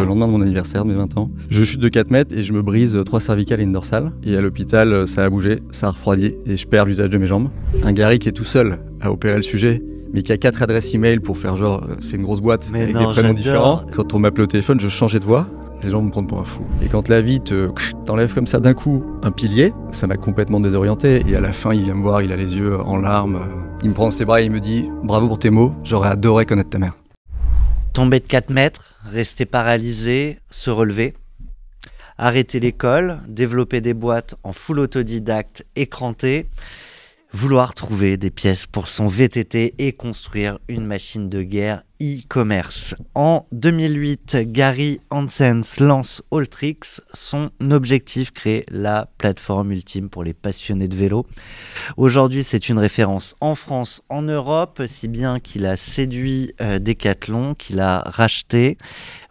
le lendemain de mon anniversaire de mes 20 ans. Je chute de 4 mètres et je me brise 3 cervicales et une dorsale. Et à l'hôpital, ça a bougé, ça a refroidi et je perds l'usage de mes jambes. Un Gary qui est tout seul à opérer le sujet, mais qui a 4 adresses email pour faire genre, c'est une grosse boîte mais avec non, des prénoms j'adore. différents. Quand on m'appelait au téléphone, je changeais de voix. Les gens me prennent pour un fou. Et quand la vie t'enlève comme ça d'un coup un pilier, ça m'a complètement désorienté. Et à la fin, il vient me voir, il a les yeux en larmes. Il me prend dans ses bras et il me dit « Bravo pour tes mots, j'aurais adoré connaître ta mère ». Tomber de 4 mètres, rester paralysé, se relever, arrêter l'école, développer des boîtes en full autodidacte écranté, vouloir trouver des pièces pour son VTT et construire une machine de guerre e-commerce. En 2008, Gary Hansens lance Alltrix. Son objectif, créer la plateforme ultime pour les passionnés de vélo. Aujourd'hui, c'est une référence en France, en Europe, si bien qu'il a séduit Decathlon, qu'il a racheté.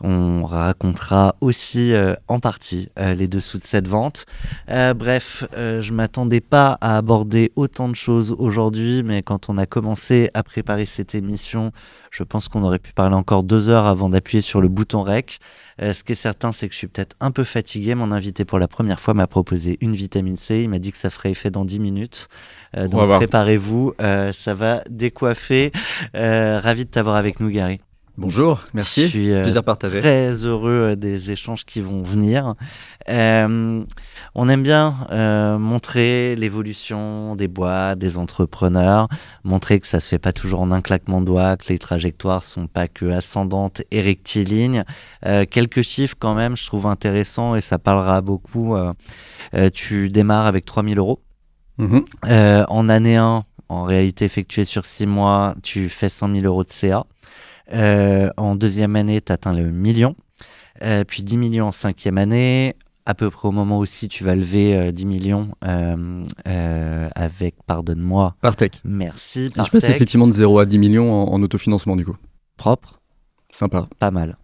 On racontera aussi en partie les dessous de cette vente. Bref, je m'attendais pas à aborder autant de choses aujourd'hui, mais quand on a commencé à préparer cette émission, je pense qu'on aurait pu parler encore 2 heures avant d'appuyer sur le bouton REC. Ce qui est certain, c'est que je suis peut-être un peu fatigué. Mon invité pour la première fois m'a proposé une vitamine C. Il m'a dit que ça ferait effet dans 10 minutes. Donc préparez-vous, ça va décoiffer. Ravi de t'avoir avec nous, Gary. Bonjour, merci, Je suis plaisir partagé. Très heureux des échanges qui vont venir. On aime bien montrer l'évolution des boîtes, des entrepreneurs, montrer que ça se fait pas toujours en un claquement de doigts, que les trajectoires sont pas que ascendantes et rectilignes. Quelques chiffres quand même, je trouve intéressants et ça parlera beaucoup. Tu démarres avec 3 000 euros. En année 1, en réalité effectuée sur 6 mois, tu fais 100 000 euros de CA. En deuxième année, tu atteins le million, puis 10 millions en cinquième année, à peu près au moment aussi tu vas lever 10 millions avec, pardonne-moi, Partech. Merci, Je passe effectivement de 0 à 10 millions en autofinancement du coup. Propre. Sympa. Pas mal.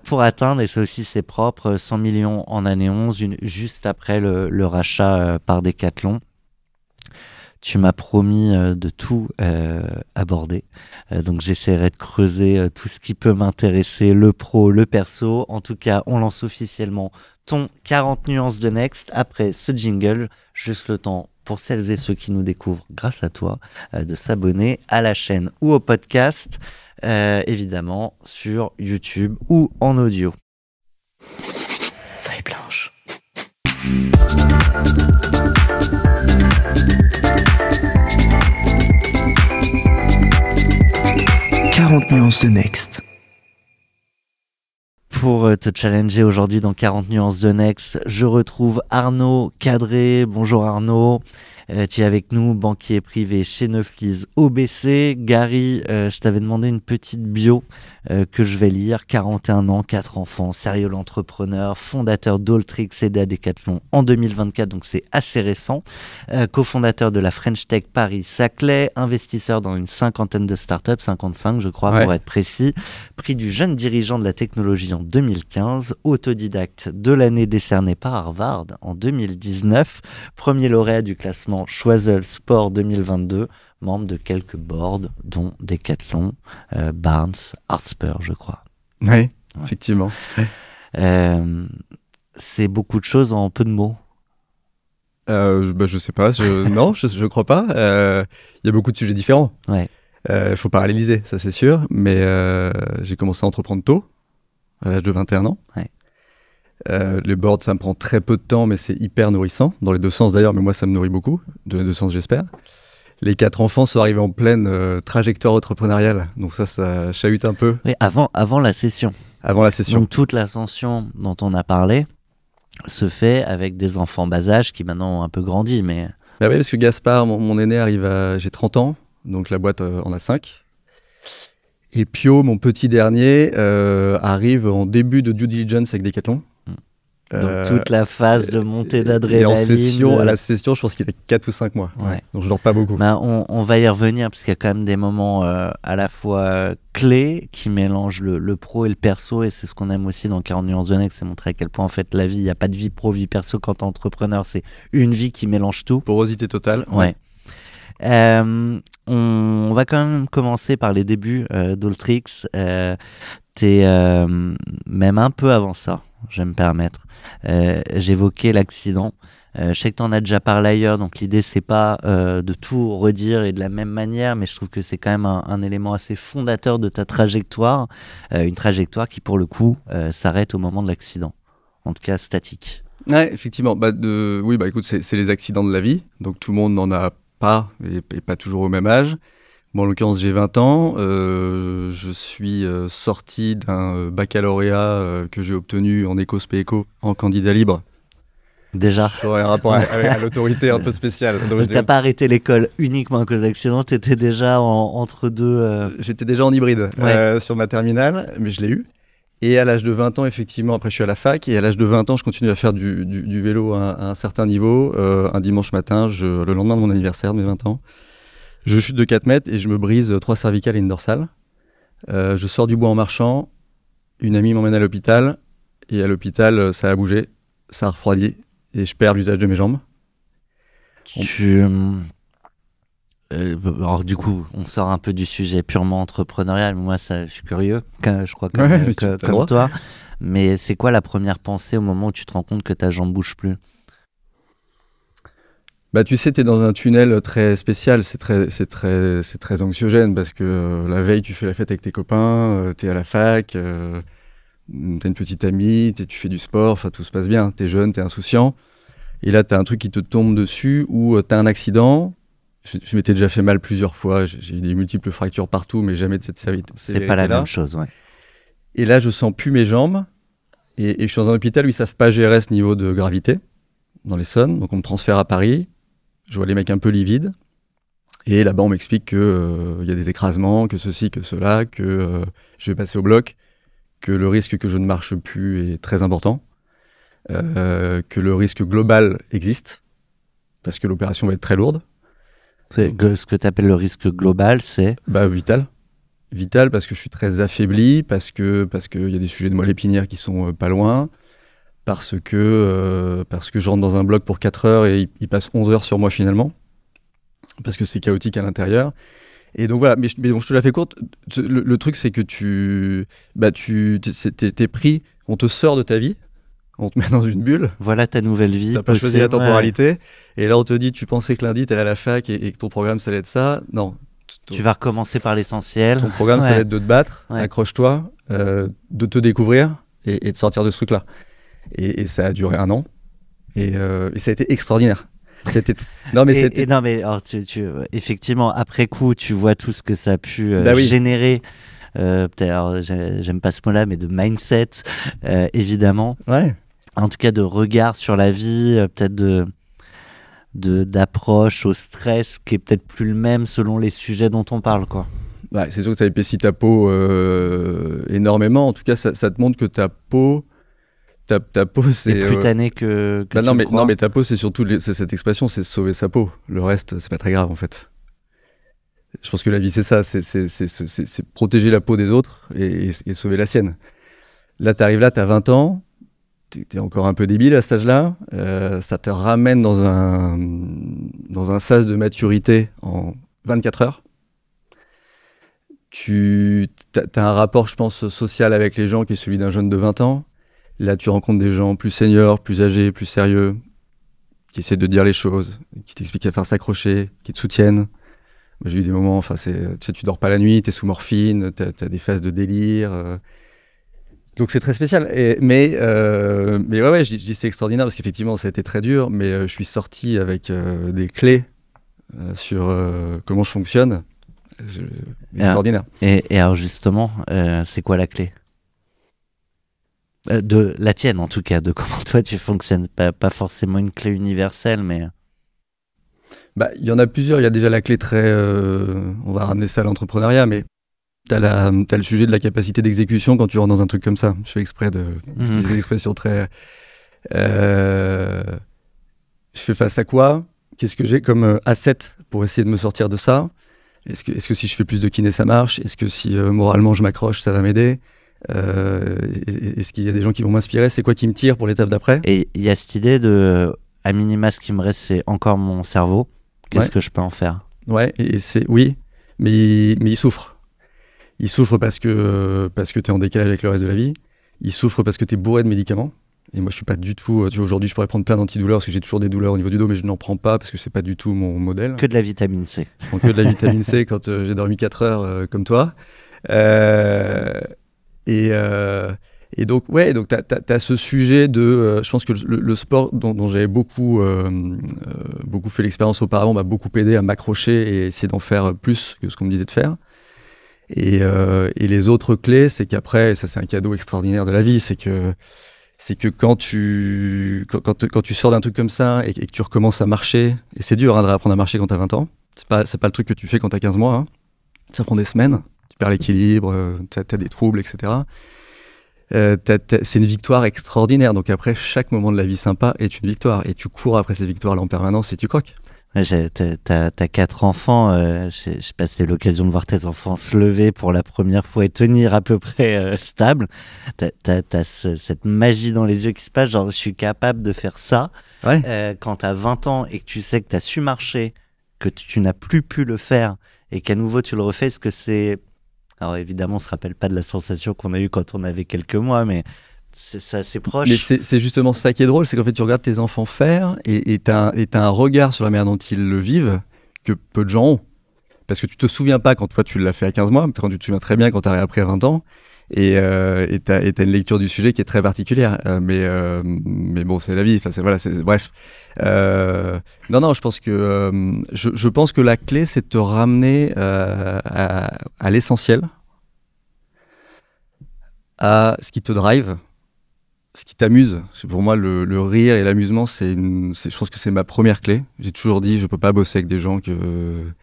Pour atteindre, et ça aussi c'est propre, 100 millions en année 11, juste après le rachat par Decathlon. Tu m'as promis de tout aborder, donc j'essaierai de creuser tout ce qui peut m'intéresser, le pro, le perso. En tout cas, on lance officiellement ton 40 nuances de Next après ce jingle. Juste le temps pour celles et ceux qui nous découvrent grâce à toi de s'abonner à la chaîne ou au podcast, évidemment sur YouTube ou en audio. Feuille blanche. 40 nuances de Next. Pour te challenger aujourd'hui dans 40 nuances de Next, je retrouve Arnaud Cadré. Bonjour Arnaud. Tu es avec nous, banquier privé chez Neuflize OBC. Gary, je t'avais demandé une petite bio que je vais lire. 41 ans, 4 enfants, serial entrepreneur, fondateur d'Alltrix et d'Decathlon en 2024, donc c'est assez récent. Cofondateur de la French Tech Paris-Saclay, investisseur dans une 50aine de startups, 55 je crois pour être précis. Prix du jeune dirigeant de la technologie en 2015, autodidacte de l'année décerné par Harvard en 2019, premier lauréat du classement Choiseul Sport 2022, membre de quelques boards, dont Decathlon, Barnes, Artspur, je crois. Oui, effectivement. C'est beaucoup de choses en peu de mots. Je sais pas, non, je crois pas. Il y a beaucoup de sujets différents. Faut paralléliser, ça c'est sûr, mais j'ai commencé à entreprendre tôt, à l'âge de 21 ans. Les boards, ça me prend très peu de temps, mais c'est hyper nourrissant, dans les deux sens d'ailleurs, mais moi ça me nourrit beaucoup, dans les deux sens j'espère. Les 4 enfants sont arrivés en pleine trajectoire entrepreneuriale, donc ça chahute un peu. Oui, avant la session. Avant la session. Donc toute l'ascension dont on a parlé se fait avec des enfants bas âge qui maintenant ont un peu grandi, mais... Bah oui, parce que Gaspard, mon aîné, arrive à... J'ai 30 ans, donc la boîte en a 5. Et Pio, mon petit dernier, arrive en début de due diligence avec Decathlon. Donc toute la phase de montée d'adrénaline. Et en session, à la session, je pense qu'il a 4 ou 5 mois. Donc je dors pas beaucoup. Ben, on va y revenir parce qu'il y a quand même des moments à la fois clés qui mélangent le pro et le perso, et c'est ce qu'on aime aussi dans 40 nuances de Next, c'est montrer à quel point en fait la vie, il n'y a pas de vie pro, vie perso quand t'es entrepreneur, c'est une vie qui mélange tout. Porosité totale. On va quand même commencer par les débuts d'Alltrix. Même un peu avant ça, je vais me permettre. J'évoquais l'accident. Je sais que tu en as déjà parlé ailleurs, donc l'idée c'est pas de tout redire et de la même manière, mais je trouve que c'est quand même un élément assez fondateur de ta trajectoire, une trajectoire qui pour le coup s'arrête au moment de l'accident, en tout cas statique. Ouais, effectivement. Oui, écoute, c'est les accidents de la vie, donc tout le monde n'en a pas et pas toujours au même âge. Bon, en l'occurrence, j'ai 20 ans. Je suis sorti d'un baccalauréat que j'ai obtenu en éco-spé-éco en candidat libre. Déjà. J'aurais un rapport à l'autorité un peu spécial. Donc t'as pas arrêté l'école uniquement à cause d'accident, t'étais déjà entre deux... J'étais déjà en hybride sur ma terminale, mais je l'ai eu. Et à l'âge de 20 ans, effectivement, après je suis à la fac, et à l'âge de 20 ans, je continue à faire du vélo à un certain niveau. Un dimanche matin, le lendemain de mon anniversaire de mes 20 ans, je chute de 4 mètres et je me brise 3 cervicales et une dorsale. Je sors du bois en marchant, une amie m'emmène à l'hôpital, et à l'hôpital, ça a bougé, ça a refroidi, et je perds l'usage de mes jambes. Alors du coup, on sort un peu du sujet purement entrepreneurial. Moi, je suis curieux, je crois, comme toi. Mais c'est quoi la première pensée au moment où tu te rends compte que ta jambe bouge plus ? Tu sais, t'es dans un tunnel très spécial, c'est très anxiogène parce que la veille, tu fais la fête avec tes copains, t'es à la fac, t'as une petite amie, tu fais du sport, enfin tout se passe bien, t'es jeune, t'es insouciant. Et là, t'as un truc qui te tombe dessus ou t'as un accident. Je m'étais déjà fait mal plusieurs fois, j'ai eu des multiples fractures partout, mais jamais de cette sévérité. C'est pas la même chose, ouais. Et là, je sens plus mes jambes et je suis dans un hôpital où ils savent pas gérer ce niveau de gravité dans l'Essonne, donc on me transfère à Paris. Je vois les mecs un peu livides. Et là-bas, on m'explique qu'il y a des écrasements, que ceci, que cela, que je vais passer au bloc, que le risque que je ne marche plus est très important, que le risque global existe, parce que l'opération va être très lourde. Ce que tu appelles le risque global, c'est vital. Vital parce que je suis très affaibli, parce que y a des sujets de moelle épinière qui sont pas loin, parce que je rentre dans un bloc pour 4 heures et il passe 11 heures sur moi finalement, parce que c'est chaotique à l'intérieur. Et donc voilà, mais bon, je te la fais courte. Le truc, c'est que t'es pris, on te sort de ta vie, on te met dans une bulle. Voilà ta nouvelle vie. T'as pas choisi la temporalité. Ouais. Et là, on te dit, tu pensais que lundi, t'allais à la fac et que ton programme, ça allait être ça. Non. Tu vas recommencer par l'essentiel. Ton programme, ça va être de te battre, accroche-toi, de te découvrir et de sortir de ce truc-là. Et ça a duré 1 an. Et ça a été extraordinaire. Alors, effectivement, après coup, tu vois tout ce que ça a pu générer. Peut-être, j'aime pas ce mot-là, mais de mindset, évidemment. Ouais. En tout cas, de regard sur la vie, peut-être d'approche au stress qui est peut-être plus le même selon les sujets dont on parle, quoi. Ouais, c'est sûr que ça épaissit ta peau énormément. En tout cas, ça te montre que ta peau, c'est plus tannée que non, mais ta peau, c'est surtout c'est cette expression, c'est sauver sa peau. Le reste, c'est pas très grave en fait. Je pense que la vie, c'est ça, c'est protéger la peau des autres et sauver la sienne. Là, t'arrives là, t'as 20 ans, t'es encore un peu débile à cet âge-là, ça te ramène dans un sas de maturité en 24 heures. T'as un rapport, je pense, social avec les gens qui est celui d'un jeune de 20 ans. Là, tu rencontres des gens plus seniors, plus âgés, plus sérieux, qui essaient de dire les choses, qui t'expliquent à faire s'accrocher, qui te soutiennent. Moi, j'ai eu des moments, tu sais, tu dors pas la nuit, t'es sous morphine, t'as des phases de délire. Donc c'est très spécial. Mais ouais, je dis c'est extraordinaire parce qu'effectivement, ça a été très dur, mais je suis sorti avec des clés sur comment je fonctionne. Extraordinaire. Et alors justement, c'est quoi la clé ? De la tienne en tout cas, de comment toi tu fonctionnes, pas forcément une clé universelle, mais... Il y en a plusieurs, il y a déjà la clé très... on va ramener ça à l'entrepreneuriat, mais t'as le sujet de la capacité d'exécution quand tu rentres dans un truc comme ça. Je fais exprès d'utiliser des expressions très... je fais face à quoi ? Qu'est-ce que j'ai comme asset pour essayer de me sortir de ça ? Est-ce que si je fais plus de kiné, ça marche ? Est-ce que si moralement je m'accroche, ça va m'aider ? Est-ce qu'il y a des gens qui vont m'inspirer ? C'est quoi qui me tire pour l'étape d'après ? Et il y a cette idée de, à minima, ce qui me reste, c'est encore mon cerveau. Qu'est-ce que je peux en faire ? Ouais, oui, mais il souffre. Il souffre parce que tu es en décalage avec le reste de la vie. Il souffre parce que tu es bourré de médicaments. Et moi, je suis pas du tout... Tu vois, aujourd'hui, je pourrais prendre plein d'antidouleurs parce que j'ai toujours des douleurs au niveau du dos, mais je n'en prends pas parce que c'est pas du tout mon modèle. Que de la vitamine C. Je prends que de la vitamine C quand j'ai dormi 4 heures comme toi. Et donc, ouais, donc t'as ce sujet de... je pense que le sport dont j'avais beaucoup fait l'expérience auparavant m'a beaucoup aidé à m'accrocher et essayer d'en faire plus que ce qu'on me disait de faire. Et les autres clés, c'est qu'après, ça c'est un cadeau extraordinaire de la vie, c'est que quand tu sors d'un truc comme ça et que tu recommences à marcher, et c'est dur de réapprendre à marcher quand t'as 20 ans, c'est pas le truc que tu fais quand t'as 15 mois, hein. Ça prend des semaines, tu perds l'équilibre, t'as des troubles, etc. C'est une victoire extraordinaire, donc après chaque moment de la vie sympa est une victoire, et tu cours après ces victoires-là en permanence et tu croques. T'as 4 enfants, je sais pas si t'as l'occasion de voir tes enfants se lever pour la première fois et tenir à peu près stable. T'as cette magie dans les yeux qui se passe, genre je suis capable de faire ça. Ouais. Quand t'as 20 ans et que tu sais que t'as su marcher, que tu n'as plus pu le faire et qu'à nouveau tu le refais, est-ce que c'est... Alors évidemment on se rappelle pas de la sensation qu'on a eue quand on avait quelques mois, mais... C'est assez proche. Mais c'est justement ça qui est drôle, c'est qu'en fait tu regardes tes enfants faire et t'as un regard sur la manière dont ils le vivent que peu de gens ont. Parce que tu te souviens pas quand toi tu l'as fait à 15 mois, mais quand tu te souviens très bien quand t'as réappris à 20 ans. Et t'as une lecture du sujet qui est très particulière. Mais bon, c'est la vie. Bref. Non, je pense que la clé, c'est de te ramener à l'essentiel, à ce qui te drive, ce qui t'amuse. Pour moi, le rire et l'amusement, je pense que c'est ma première clé. J'ai toujours dit, je peux pas bosser avec des gens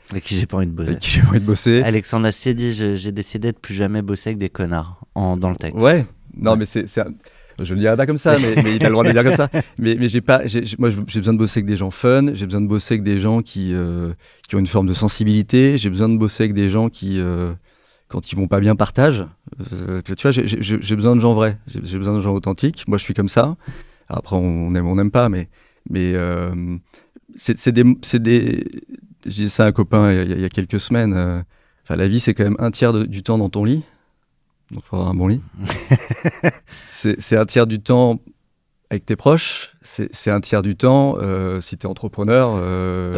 avec qui j'ai pas envie de bosser. Alexandre Astier dit, j'ai décidé de plus jamais bosser avec des connards dans le texte. Ouais. Non, mais je le dirais pas comme ça, mais il a le droit de le dire comme ça. Mais moi, j'ai besoin de bosser avec des gens fun. J'ai besoin de bosser avec des gens qui ont une forme de sensibilité. J'ai besoin de bosser avec des gens qui quand ils vont pas bien, partagent. Tu vois, j'ai besoin de gens vrais, j'ai besoin de gens authentiques. Moi, je suis comme ça. Après, on n'aime pas, mais c'est des. J'ai dit ça à un copain il y a quelques semaines. La vie, c'est quand même un tiers du temps dans ton lit. Donc, il faut avoir un bon lit. c'est un tiers du temps avec tes proches. C'est un tiers du temps si tu es entrepreneur.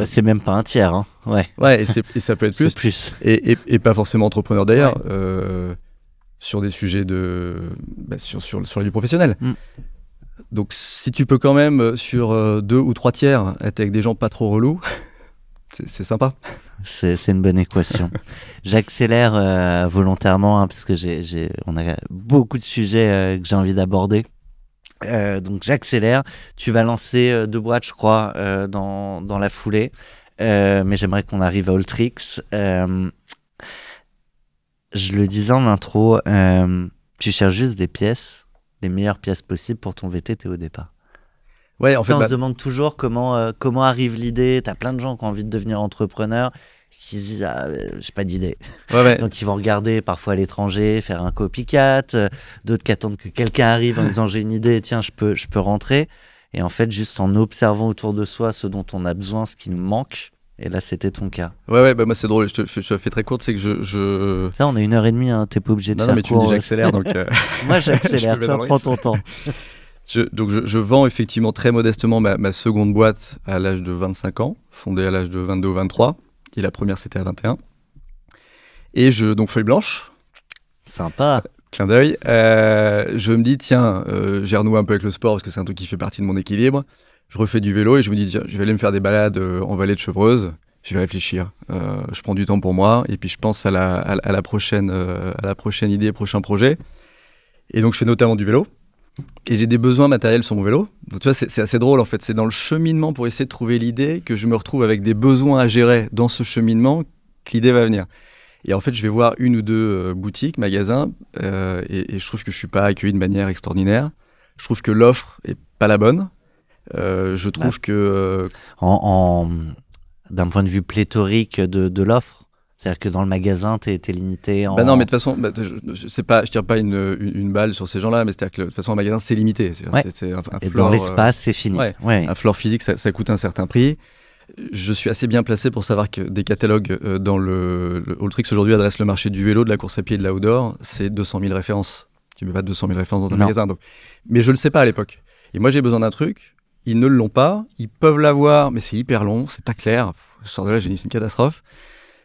C'est même pas un tiers, hein. Ouais, et ça peut être plus. Plus. Et pas forcément entrepreneur d'ailleurs, sur des sujets sur la vie professionnelle. Donc si tu peux quand même sur 2 ou 3 tiers être avec des gens pas trop relous, c'est sympa. C'est une bonne équation. J'accélère volontairement hein, parce que on a beaucoup de sujets que j'ai envie d'aborder. Donc j'accélère. Tu vas lancer 2 boîtes, je crois, dans la foulée. Mais j'aimerais qu'on arrive à Alltrix. Je le disais en intro, tu cherches juste des pièces, les meilleures pièces possibles pour ton VTT au départ. Ouais, en fait, on se demande toujours comment arrive l'idée. T'as plein de gens qui ont envie de devenir entrepreneurs, qui se disent j'ai pas d'idée. Ouais. Donc ils vont regarder parfois à l'étranger, faire un copycat, d'autres qui attendent que quelqu'un arrive en disant j'ai une idée, tiens je peux rentrer. Et en fait juste en observant autour de soi ce dont on a besoin, ce qui nous manque. Et là, c'était ton cas. Ouais, moi c'est drôle, je te fais très courte, c'est que Ça, on a 1h30, hein, t'es pas obligé de faire Non, mais tu me dis j'accélère, donc... Moi, j'accélère, toi, prends ton temps. Je vends effectivement très modestement ma seconde boîte à l'âge de 25 ans, fondée à l'âge de 22 ou 23, et la première, c'était à 21. Et donc feuille blanche. Sympa. Clin d'œil. Je me dis, tiens, j'ai renoué un peu avec le sport, parce que c'est un truc qui fait partie de mon équilibre. Je refais du vélo et je me dis, tiens, je vais aller me faire des balades en vallée de Chevreuse. Je vais réfléchir. Je prends du temps pour moi et puis je pense à la prochaine idée, prochain projet. Et donc, je fais notamment du vélo. Et j'ai des besoins matériels sur mon vélo. Donc, tu vois, c'est assez drôle en fait. C'est dans le cheminement pour essayer de trouver l'idée que je me retrouve avec des besoins à gérer dans ce cheminement que l'idée va venir. Et en fait, je vais voir 1 ou 2 boutiques, magasins, et je trouve que je suis pas accueilli de manière extraordinaire. Je trouve que l'offre est pas la bonne. Je trouve que... d'un point de vue pléthorique de l'offre, c'est-à-dire que dans le magasin, t'es limité en... non, mais de toute façon, je tire pas une balle sur ces gens-là, mais c'est-à-dire que de toute façon, un magasin, c'est limité. Ouais. C'est un et floor, dans l'espace, c'est fini. Ouais. Un floor physique, ça coûte un certain prix. je suis assez bien placé pour savoir que des catalogues dans le Alltrix aujourd'hui adressent le marché du vélo, de la course à pied et de l'outdoor. C'est 200 000 références. Tu mets pas 200 000 références dans un magasin. Donc. Mais je le sais pas à l'époque. Et moi, j'ai besoin d'un truc. Ils ne l'ont pas. Ils peuvent l'avoir, mais c'est hyper long. C'est pas clair. Je sors de là, c'est une catastrophe.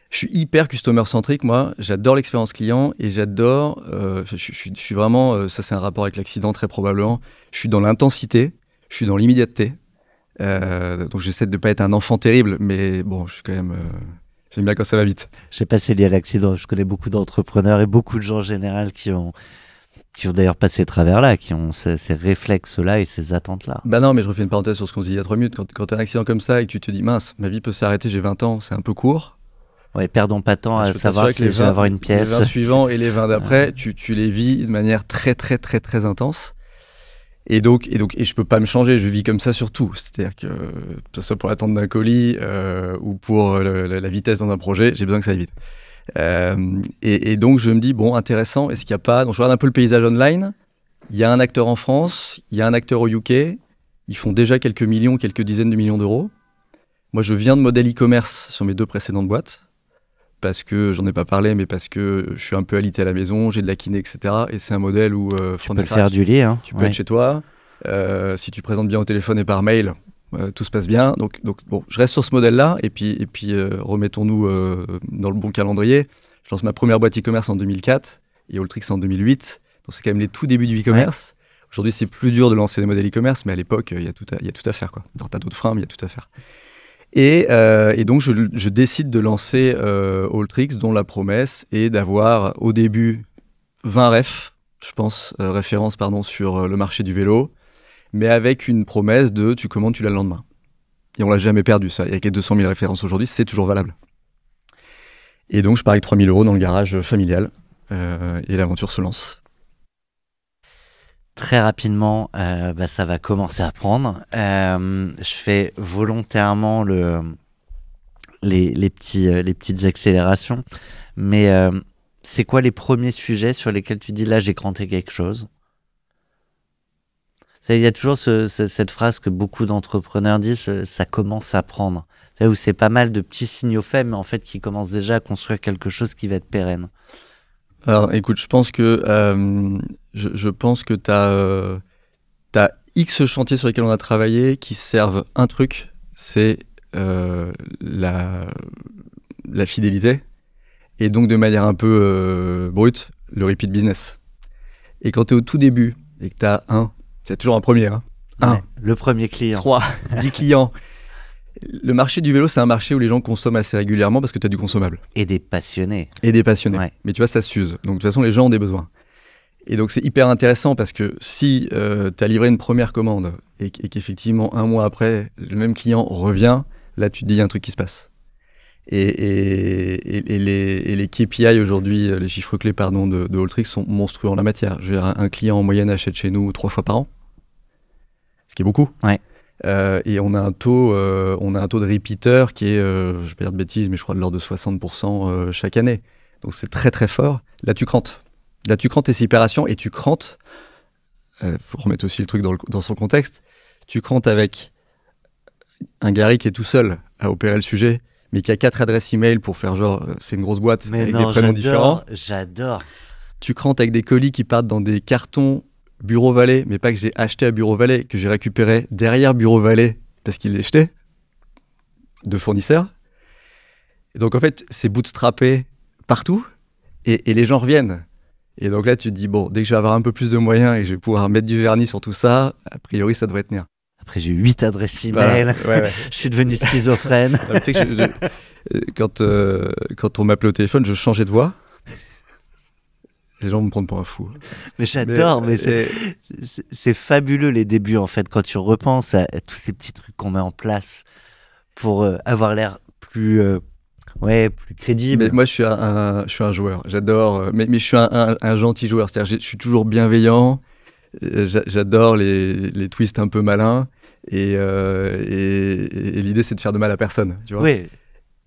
Je suis hyper customer-centrique, moi. J'adore l'expérience client et j'adore... je suis vraiment... ça, c'est un rapport avec l'accident, très probablement. Je suis dans l'intensité. Je suis dans l'immédiateté. Donc, j'essaie de ne pas être un enfant terrible, mais bon, je suis quand même... j'aime bien quand ça va vite. Je sais pas si c'est lié à l'accident. Je connais beaucoup d'entrepreneurs et beaucoup de gens en général qui ont d'ailleurs passé à travers là, qui ont ces réflexes-là et ces attentes-là. Bah non, mais je refais une parenthèse sur ce qu'on se dit il y a 3 minutes. Quand tu as un accident comme ça et que tu te dis, mince, ma vie peut s'arrêter, j'ai 20 ans, c'est un peu court. Ouais, perdons pas de temps à savoir si je vais avoir une pièce. Les 20 suivants et les 20 d'après, tu les vis de manière très, très, très, très intense. Et je peux pas me changer, je vis comme ça sur tout. C'est-à-dire que ce soit pour l'attente d'un colis ou pour la vitesse dans un projet, j'ai besoin que ça aille vite. Et donc je me dis, bon, intéressant, est-ce qu'il n'y a pas... Donc je regarde un peu le paysage online, il y a un acteur en France, il y a un acteur au UK, ils font déjà quelques millions, quelques dizaines de millions d'euros. Moi je viens de modèle e-commerce sur mes 2 précédentes boîtes, parce que j'en ai pas parlé, mais parce que je suis un peu alité à la maison, j'ai de la kiné, etc. Et c'est un modèle où tu peux faire du lit, hein. Tu peux être chez toi, si tu présentes bien au téléphone et par mail, tout se passe bien. Donc bon, je reste sur ce modèle-là, et puis remettons-nous dans le bon calendrier. Je lance ma première boîte e-commerce en 2004 et Alltrix en 2008. Donc c'est quand même les tout débuts du e-commerce. Ouais. Aujourd'hui, c'est plus dur de lancer des modèles e-commerce, mais à l'époque, il y a tout à faire, quoi. Dans t'as d'autres freins, mais il y a tout à faire. Et donc, je décide de lancer Alltrix, dont la promesse est d'avoir au début 20 références sur le marché du vélo, mais avec une promesse de tu commandes, tu l'as le lendemain. Et on l'a jamais perdu, ça. Et avec les 200 000 références aujourd'hui, c'est toujours valable. Et donc, je pars avec 3 000 € dans le garage familial et l'aventure se lance. Très rapidement, ça va commencer à prendre. Je fais volontairement les petites accélérations. Mais c'est quoi les premiers sujets sur lesquels tu dis là j'ai cranté quelque chose? Il y a toujours cette phrase que beaucoup d'entrepreneurs disent, ça commence à prendre. Où c'est pas mal de petits signaux faibles, mais en fait qui commencent déjà à construire quelque chose qui va être pérenne. Alors écoute, je pense que tu as X chantiers sur lesquels on a travaillé qui servent un truc, c'est la fidélité, et donc de manière un peu brute, le repeat business. Et quand tu es au tout début et que tu as c'est toujours un premier, le premier client, 3, 10 clients. Le marché du vélo, c'est un marché où les gens consomment assez régulièrement parce que tu as du consommable. Et des passionnés. Ouais. Mais tu vois, ça s'use. Donc, de toute façon, les gens ont des besoins. Et donc, c'est hyper intéressant parce que si tu as livré une première commande et qu'effectivement, 1 mois après, le même client revient, là, tu te dis, il y a un truc qui se passe. Et les KPI aujourd'hui, les chiffres clés, de Alltrix sont monstrueux en la matière. Je veux dire, un client en moyenne achète chez nous 3 fois par an. Ce qui est beaucoup. Ouais. Et on a un taux de repeater qui est, je vais pas dire de bêtises, mais je crois de l'ordre de 60% chaque année. Donc c'est très très fort. Là tu crantes tes séparations et tu crantes. Faut remettre aussi le truc dans son contexte. Tu crantes avec un Gary qui est tout seul à opérer le sujet, mais qui a 4 adresses email pour faire genre c'est une grosse boîte avec des prénoms différents. J'adore. Tu crantes avec des colis qui partent dans des cartons Bureau Vallée, mais pas que j'ai acheté à Bureau Vallée, que j'ai récupéré derrière Bureau Vallée parce qu'il les jetait de fournisseurs. Et donc en fait, c'est bootstrappé partout et les gens reviennent. Et donc là, tu te dis, bon, dès que je vais avoir un peu plus de moyens et que je vais pouvoir mettre du vernis sur tout ça, a priori, ça devrait tenir. Après, j'ai 8 adresses email. Voilà. Ouais. Je suis devenu schizophrène. Non, tu sais que quand on m'appelait au téléphone, je changeais de voix. Les gens me prennent pour un fou. Mais j'adore, mais c'est fabuleux les débuts en fait, quand tu repenses à tous ces petits trucs qu'on met en place pour avoir l'air plus crédible. Mais moi je suis un joueur, j'adore, mais je suis un gentil joueur, c'est-à-dire je suis toujours bienveillant, j'adore les twists un peu malins, et l'idée c'est de faire de mal à personne, tu vois. Oui.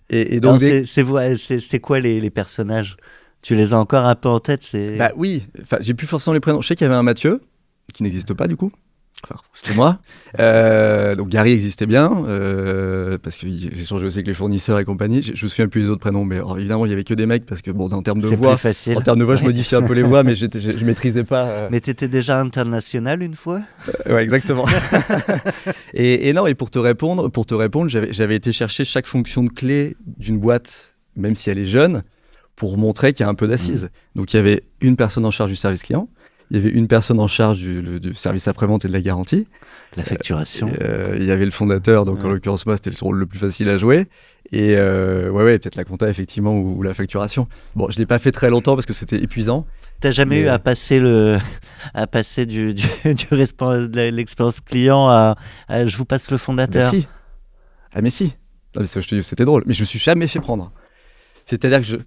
Et donc c'est quoi les personnages? Tu les as encore un peu en tête? Bah oui, j'ai plus forcément les prénoms. Je sais qu'il y avait un Mathieu, qui n'existe pas du coup, Enfin, c'était moi. Donc Gary existait bien, parce que j'ai changé aussi avec les fournisseurs et compagnie. Je me souviens plus des autres prénoms, mais évidemment il y avait que des mecs parce que bon, en termes de voix, je modifiais un peu les voix, mais je maîtrisais pas. Mais t'étais déjà international une fois. Ouais, exactement. et non, et pour te répondre, j'avais été chercher chaque fonction de clé d'une boîte, même si elle est jeune, pour montrer qu'il y a un peu d'assises. Donc il y avait une personne en charge du service client. Il y avait une personne en charge du service après-vente et de la garantie. La facturation. Il y avait le fondateur, donc en l'occurrence moi, c'était le rôle le plus facile à jouer. Et peut-être la compta, effectivement, ou la facturation. Bon, je ne l'ai pas fait très longtemps parce que c'était épuisant. T'as jamais eu à passer de l'expérience client à je vous passe le fondateur? Mais si. Non, mais je te dis, c'était drôle. Mais je me suis jamais fait prendre. C'est-à-dire que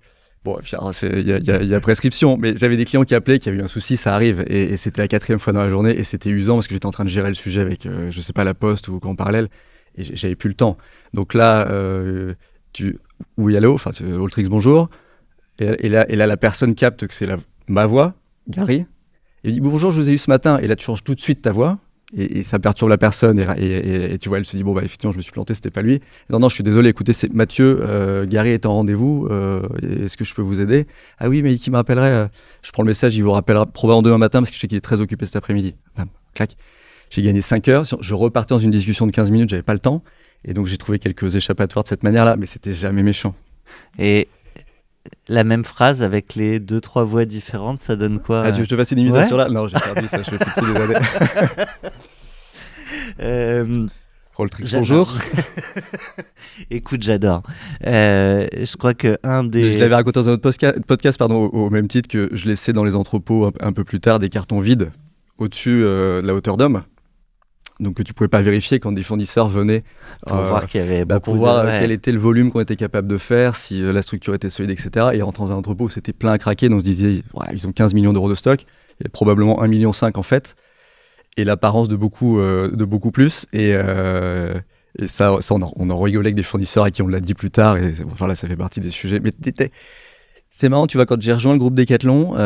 il y a prescription, mais j'avais des clients qui appelaient, qui avaient eu un souci, ça arrive, et c'était la 4e fois dans la journée, et c'était usant parce que j'étais en train de gérer le sujet avec, je sais pas, la Poste ou en parallèle, et j'avais plus le temps. Donc là, oui, allô, enfin, Alltrix, bonjour, et là, la personne capte que c'est ma voix, Gary, et il dit bonjour, je vous ai eu ce matin, et là, tu changes tout de suite ta voix. Et ça perturbe la personne et tu vois, elle se dit bon bah effectivement je me suis planté, c'était pas lui. Non, je suis désolé, écoutez, c'est Mathieu, Gary est en rendez-vous, est-ce que je peux vous aider? Ah oui, mais qui me rappellerait? Je prends le message, il vous rappellera probablement demain matin parce que je sais qu'il est très occupé cet après-midi. Bam, clac. J'ai gagné 5 heures, je repartais dans une discussion de 15 minutes, j'avais pas le temps, et donc j'ai trouvé quelques échappatoires de cette manière-là, mais c'était jamais méchant. Et la même phrase avec les 2-3 voix différentes, ça donne quoi? Ah, tu veux que je te fasse une imitation là? Non, j'ai perdu ça, je fais plus des années. Alltrix, bonjour. Écoute, j'adore. Je crois que Je l'avais raconté dans un autre podcast, au même titre que je laissais dans les entrepôts un peu plus tard des cartons vides au-dessus de la hauteur d'homme. Donc que tu pouvais pas vérifier quand des fournisseurs venaient pour voir qu'il y avait quel était le volume qu'on était capable de faire, si la structure était solide, etc. Et rentrer dans un entrepôt où c'était plein à craquer, donc on se disait ils ont 15 millions d'euros de stock, il y a probablement 1,5 million en fait, et l'apparence de beaucoup plus. Et ça on en rigolait avec des fournisseurs à qui on l'a dit plus tard, et enfin là ça fait partie des sujets. Mais c'est marrant, tu vois, quand j'ai rejoint le groupe Decathlon,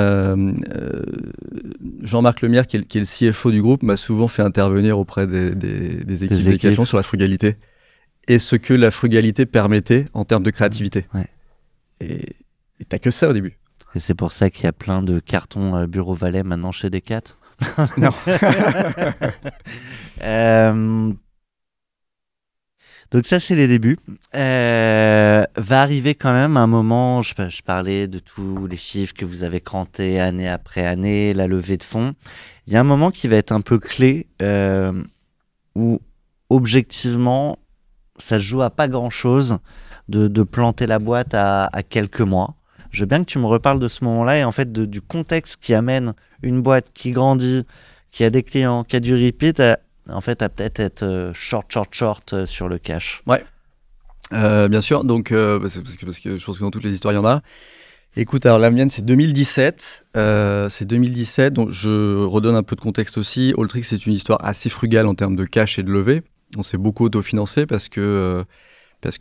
Jean-Marc Lemierre, qui est le CFO du groupe, m'a souvent fait intervenir auprès des équipes Decathlon sur la frugalité. Et ce que la frugalité permettait en termes de créativité. Ouais. Et t'as que ça au début. Et c'est pour ça qu'il y a plein de cartons Bureau Valais maintenant chez Decat. Non. Donc ça, c'est les débuts. Va arriver quand même un moment, je parlais de tous les chiffres que vous avez crantés année après année, la levée de fonds. Il y a un moment qui va être un peu clé, où objectivement, ça se joue à pas grand-chose de planter la boîte à quelques mois. Je veux bien que tu me reparles de ce moment-là et en fait du contexte qui amène une boîte qui grandit, qui a des clients, qui a du repeat, en fait, à peut-être être short sur le cash. Ouais, bien sûr. Donc, parce que je pense que dans toutes les histoires, il y en a. Écoute, alors la mienne, c'est 2017. Donc je redonne un peu de contexte aussi. Alltrix, c'est une histoire assez frugale en termes de cash et de levée. On s'est beaucoup autofinancé parce que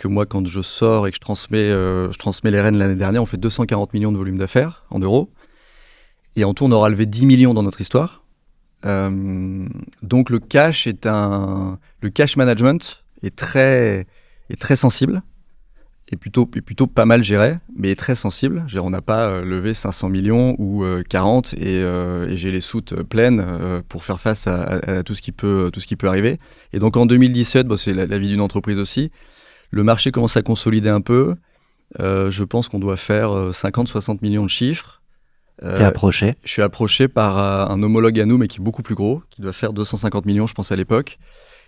moi, quand je sors et que je transmets les rênes l'année dernière, on fait 240 millions de volume d'affaires en euros. Et en tout, on aura levé 10 millions dans notre histoire. Donc le cash management est très sensible et plutôt pas mal géré, mais est très sensible. On n'a pas levé 500 millions ou 40 et j'ai les soutes pleines pour faire face à tout ce qui peut arriver. Et donc en 2017, c'est la vie d'une entreprise aussi. Le marché commence à consolider un peu. Je pense qu'on doit faire 50-60 millions de chiffres. T'es approché? Je suis approché par un homologue à nous, mais qui est beaucoup plus gros, qui doit faire 250 millions, je pense, à l'époque,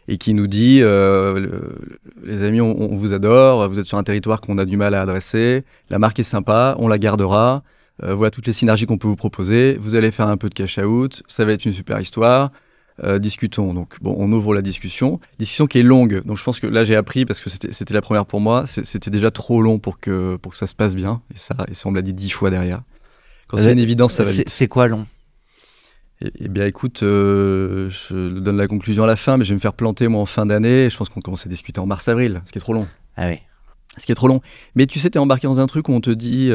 et qui nous dit les amis, on vous adore, vous êtes sur un territoire qu'on a du mal à adresser, la marque est sympa, on la gardera, voilà toutes les synergies qu'on peut vous proposer, vous allez faire un peu de cash out, ça va être une super histoire, discutons. Donc bon, on ouvre la discussion qui est longue, donc je pense que là j'ai appris, parce que c'était la première pour moi, c'était déjà trop long pour que ça se passe bien, et ça on me l'a dit 10 fois derrière. Quand c'est une évidence, ça va vite. C'est quoi long? Eh bien, écoute, je donne la conclusion à la fin, mais je vais me faire planter, moi, en fin d'année. Je pense qu'on commence à discuter en mars-avril, ce qui est trop long. Ah oui. Ce qui est trop long. Mais tu sais, t'es embarqué dans un truc où on te dit,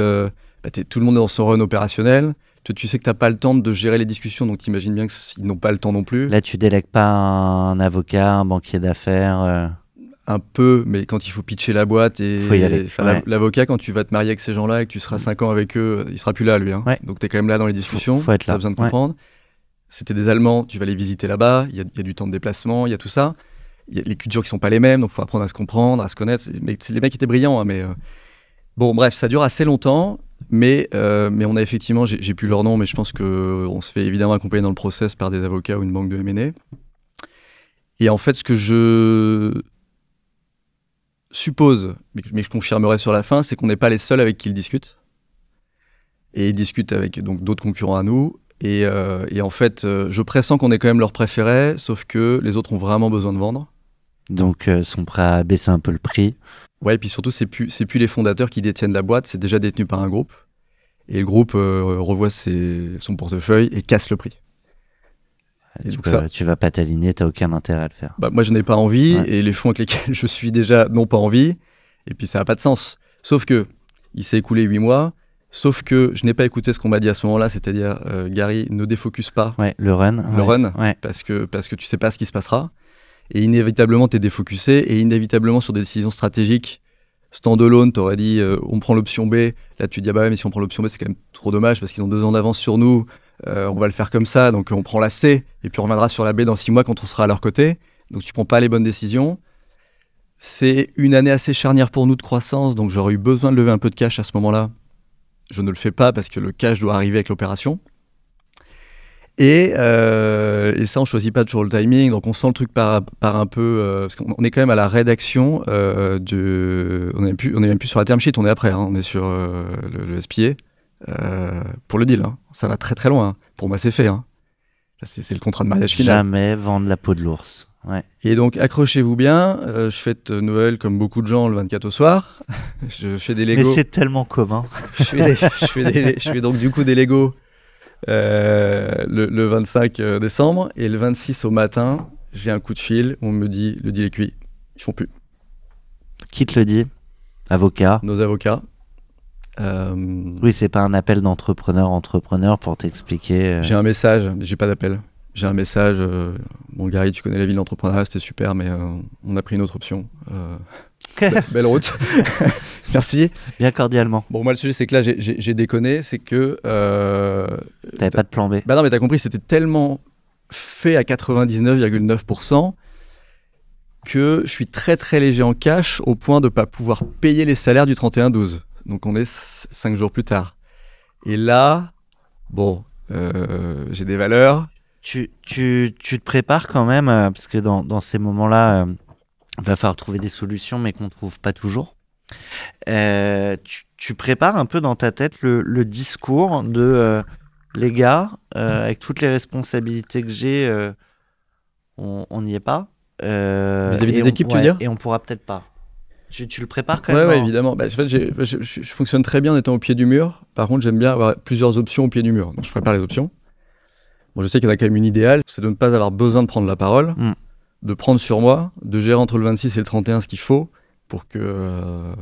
tout le monde est dans son run opérationnel, Tu sais que tu n'as pas le temps de gérer les discussions, donc tu imagines bien qu'ils n'ont pas le temps non plus. Là, tu délègues pas un avocat, un banquier d'affaires Un peu, mais quand il faut pitcher la boîte faut y aller. L'avocat, quand tu vas te marier avec ces gens-là et que tu seras 5 ans avec eux, il sera plus là, lui. Hein. Ouais. Donc tu es quand même là dans les discussions. Faut être là. Tu as besoin de comprendre. C'était des Allemands, tu vas les visiter là-bas, il y a du temps de déplacement, il y a tout ça. Il y a les cultures qui sont pas les mêmes, donc il faut apprendre à se comprendre, à se connaître. Les mecs étaient brillants, hein, mais bon, bref, ça dure assez longtemps, mais on a effectivement, j'ai plus leur nom, mais je pense qu'on se fait évidemment accompagner dans le process par des avocats ou une banque de M&A. Et en fait, ce que je suppose, mais je confirmerai sur la fin, c'est qu'on n'est pas les seuls avec qui ils discutent. Et ils discutent avec donc d'autres concurrents à nous. Et en fait, je pressens qu'on est quand même leur préféré, sauf que les autres ont vraiment besoin de vendre. Donc, sont prêts à baisser un peu le prix. Ouais, et puis surtout, c'est plus les fondateurs qui détiennent la boîte, c'est déjà détenu par un groupe. Et le groupe revoit son portefeuille et casse le prix. Et donc tu vas pas t'aligner, t'as aucun intérêt à le faire. Bah, moi, je n'ai pas envie, et les fonds avec lesquels je suis déjà n'ont pas envie, et puis ça n'a pas de sens. Sauf que, il s'est écoulé 8 mois, sauf que je n'ai pas écouté ce qu'on m'a dit à ce moment-là, c'est-à-dire, Gary, ne défocus pas le run. Parce que tu sais pas ce qui se passera. Et inévitablement, tu es défocusé, et inévitablement, sur des décisions stratégiques, standalone, t'aurais dit, on prend l'option B. Là, tu te dis, ah bah ouais, mais si on prend l'option B, c'est quand même trop dommage, parce qu'ils ont 2 ans d'avance sur nous. On va le faire comme ça, donc on prend la C, et puis on reviendra sur la B dans 6 mois quand on sera à leur côté. Donc tu prends pas les bonnes décisions. C'est une année assez charnière pour nous de croissance, donc j'aurais eu besoin de lever un peu de cash à ce moment-là. Je ne le fais pas parce que le cash doit arriver avec l'opération. Et ça, on choisit pas toujours le timing, donc on sent le truc par un peu... parce qu'on est quand même à la rédaction on est même plus sur la term sheet, on est après, hein, on est sur le SPA. Pour le deal, hein. Ça va très très loin. Hein. Pour moi, c'est fait. Hein. C'est le contrat de mariage final. Jamais vendre la peau de l'ours. Ouais. Et donc, accrochez-vous bien. Je fête Noël comme beaucoup de gens le 24 au soir. Je fais des Legos. Mais c'est tellement commun. je fais donc du coup des Legos le 25 décembre. Et le 26 au matin, j'ai un coup de fil. On me dit le deal est cuit. Ils font plus. Qui te le dit? Avocat. Nos avocats. Oui, c'est pas un appel d'entrepreneur pour t'expliquer. J'ai un message, j'ai pas d'appel. J'ai un message. Bon, Gary, tu connais la vie de l'entrepreneuriat, c'était super, mais on a pris une autre option. Belle route. Merci. Bien cordialement. Bon, moi, le sujet, c'est que là, j'ai déconné. C'est que. T'avais pas de plan B. Bah non, mais t'as compris, c'était tellement fait à 99,9% que je suis très très léger en cash au point de pas pouvoir payer les salaires du 31-12. Donc on est 5 jours plus tard. Et là, bon, j'ai des valeurs. Tu te prépares quand même, parce que dans ces moments-là, il va falloir trouver des solutions, mais qu'on ne trouve pas toujours. Tu prépares un peu dans ta tête le discours de les gars, avec toutes les responsabilités que j'ai, on n'y est pas. Vis-à-vis des équipes, tu veux dire ? Et on pourra peut-être pas. Tu le prépares quand même? Ouais, évidemment. Bah, en fait, je fonctionne très bien en étant au pied du mur. Par contre, j'aime bien avoir plusieurs options au pied du mur. Donc, je prépare les options. Bon, je sais qu'il y en a quand même une idéale, c'est de ne pas avoir besoin de prendre la parole, de prendre sur moi, de gérer entre le 26 et le 31 ce qu'il faut pour que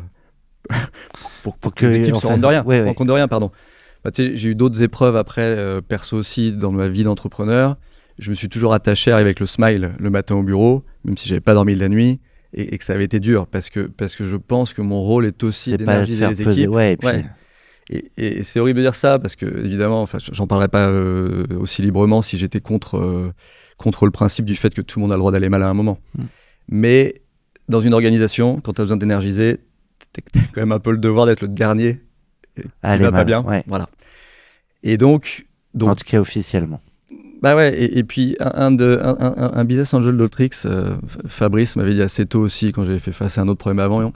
les équipes se rendent de rien. Ouais. Compte de rien, pardon. Bah, j'ai eu d'autres épreuves après, perso aussi, dans ma vie d'entrepreneur. Je me suis toujours attaché à arriver avec le smile le matin au bureau, même si j'avais pas dormi de la nuit. Et que ça avait été dur parce que je pense que mon rôle est aussi d'énergiser les équipes. Et c'est horrible de dire ça parce que évidemment, enfin, j'en parlerais pas aussi librement si j'étais contre le principe du fait que tout le monde a le droit d'aller mal à un moment. Mais dans une organisation, quand tu as besoin d'énergiser, t'as quand même un peu le devoir d'être le dernier qui va pas bien. Ouais. Voilà. Et donc, en tout cas officiellement. Bah ouais, et puis un business angel d'Altrix, Fabrice m'avait dit assez tôt aussi, quand j'avais fait face à un autre problème avant,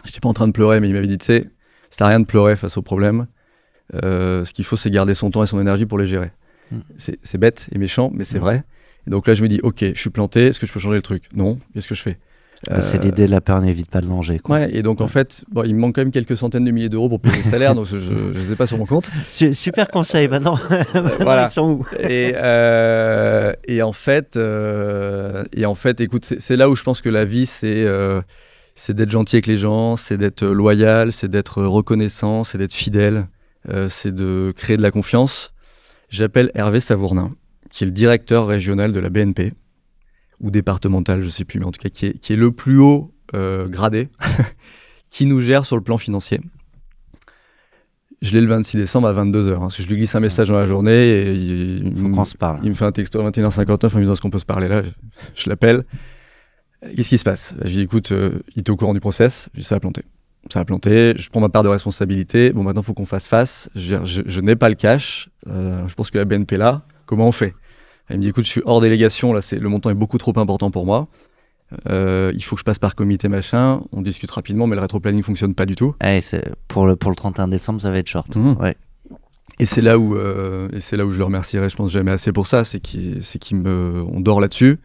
j'étais pas en train de pleurer, mais il m'avait dit, tu sais, ça sert à rien de pleurer face au problème, ce qu'il faut c'est garder son temps et son énergie pour les gérer. C'est bête et méchant, mais c'est vrai. Et donc là je me dis, ok, je suis planté, est-ce que je peux changer le truc? Non, qu'est-ce que je fais? C'est l'idée, la peur n'évite pas de danger. Ouais, et donc en fait, bon, il me manque quand même quelques centaines de milliers d'euros pour payer les salaires, donc je ne les ai pas sur mon compte. Super conseil, maintenant. Voilà. Ils sont où? Et en fait, écoute, c'est là où je pense que la vie, c'est d'être gentil avec les gens, c'est d'être loyal, c'est d'être reconnaissant, c'est d'être fidèle. c'est de créer de la confiance. J'appelle Hervé Savournin, qui est le directeur régional de la BNP, ou départemental, je ne sais plus, mais en tout cas qui est le plus haut gradé, qui nous gère sur le plan financier. Je l'ai le 26 décembre à 22h. Parce que je lui glisse un message dans la journée et il me fait un texto à 21h59 en me disant est-ce qu'on peut se parler là. Je l'appelle. Qu'est-ce qui se passe? Je lui dis écoute, il était au courant du process. Je lui dis ça a planté. Ça a planté. Je prends ma part de responsabilité. Bon, maintenant, il faut qu'on fasse face. Je n'ai pas le cash. Je pense que la BNP est là. Comment on fait? Il me dit écoute, je suis hors délégation. Là, le montant est beaucoup trop important pour moi. Il faut que je passe par comité machin, on discute rapidement, mais le rétro-planning fonctionne pas du tout. Pour le 31 décembre, ça va être short. Ouais. Et c'est là où je le remercierai, je pense jamais assez pour ça, on dort là-dessus.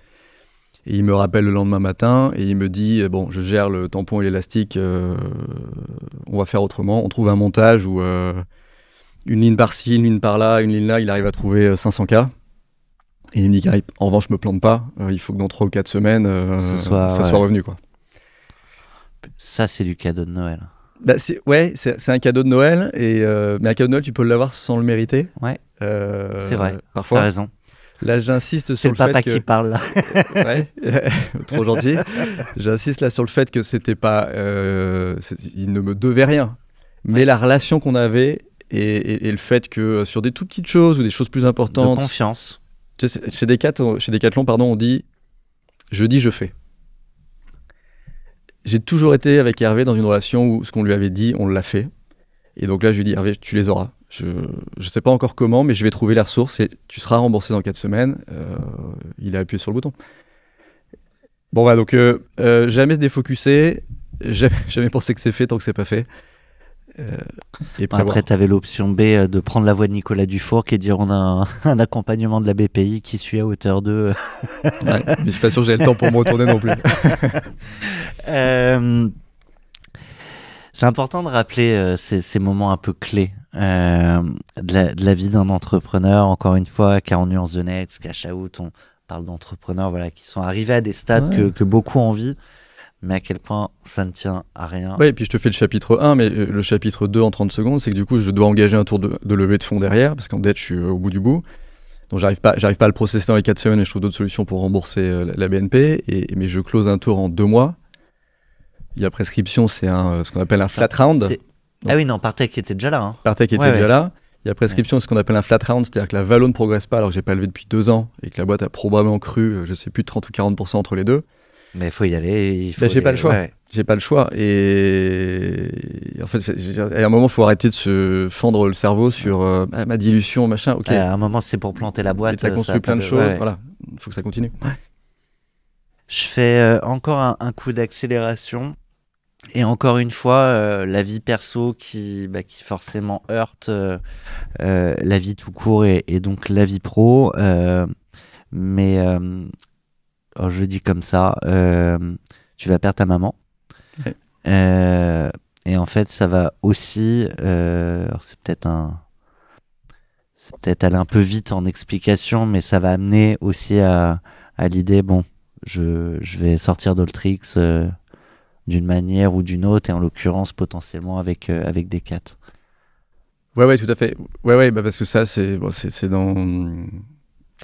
Et il me rappelle le lendemain matin et il me dit bon, je gère le tampon et l'élastique, on va faire autrement. On trouve un montage où une ligne par-ci, une ligne par-là, une ligne là, il arrive à trouver 500K. Et il me dit qu'en revanche, je me plante pas. Il faut que dans 3 ou 4 semaines, ça soit revenu, quoi. Ça, c'est du cadeau de Noël. Bah, c'est un cadeau de Noël. Mais un cadeau de Noël, tu peux l'avoir sans le mériter. Ouais. C'est vrai. Parfois. T'as raison. Là, j'insiste sur le fait que... C'est le papa qui parle, là. Ouais, trop gentil. J'insiste là sur le fait que c'était pas... il ne me devait rien. Mais la relation qu'on avait et le fait que sur des tout petites choses ou des choses plus importantes... De confiance. Chez Decathlon, on dit « je dis, je fais ». J'ai toujours été avec Hervé dans une relation où ce qu'on lui avait dit, on l'a fait. Et donc là, je lui dis « Hervé, tu les auras. Je ne sais pas encore comment, mais je vais trouver les ressources et tu seras remboursé dans 4 semaines. » Il a appuyé sur le bouton. Bon, voilà, donc jamais se défocuser, jamais penser que c'est fait tant que c'est pas fait. Après, tu avais l'option B de prendre la voix de Nicolas Dufour qui est de dire on a un accompagnement de la BPI qui suit à hauteur de... Ouais, mais je suis pas sûr que j'ai le temps pour me retourner non plus. C'est important de rappeler ces moments un peu clés de la vie d'un entrepreneur. Encore une fois, 40 nuances de Next, Cash Out, on parle d'entrepreneurs qui sont arrivés à des stades que beaucoup envient. Mais à quel point ça ne tient à rien. Ouais, et puis je te fais le chapitre 1, mais le chapitre 2 en 30 secondes, c'est que du coup, je dois engager un tour de levée de fonds derrière, parce qu'en dette, je suis au bout du bout. Donc, j'arrive pas à le processer dans les 4 semaines, et je trouve d'autres solutions pour rembourser la BNP. Mais je close un tour en 2 mois. Il y a prescription, c'est ce qu'on appelle un flat round. Ah oui, non, Partech était déjà là. Hein. Partech était déjà là. Il y a prescription, c'est ce qu'on appelle un flat round, c'est-à-dire que la valo ne progresse pas alors que j'ai pas levé depuis 2 ans, et que la boîte a probablement cru, je sais plus, 30 ou 40% entre les deux. Mais il faut y aller. J'ai pas le choix. Ouais. J'ai pas le choix. Et en fait, à un moment, il faut arrêter de se fendre le cerveau sur ma dilution, machin. Ok. À un moment, c'est pour planter la boîte. Tu as construit plein de choses. Voilà. Il faut que ça continue. Ouais. Je fais encore un coup d'accélération. Et encore une fois, la vie perso qui forcément heurte la vie tout court et donc la vie pro. Je le dis comme ça, tu vas perdre ta maman. Ouais. Et en fait, ça va aussi... c'est peut-être aller un peu vite en explication, mais ça va amener aussi à l'idée, bon, je vais sortir d'Oltrix d'une manière ou d'une autre, et en l'occurrence, potentiellement avec Decat. Ouais, tout à fait. Ouais, parce que ça, c'est dans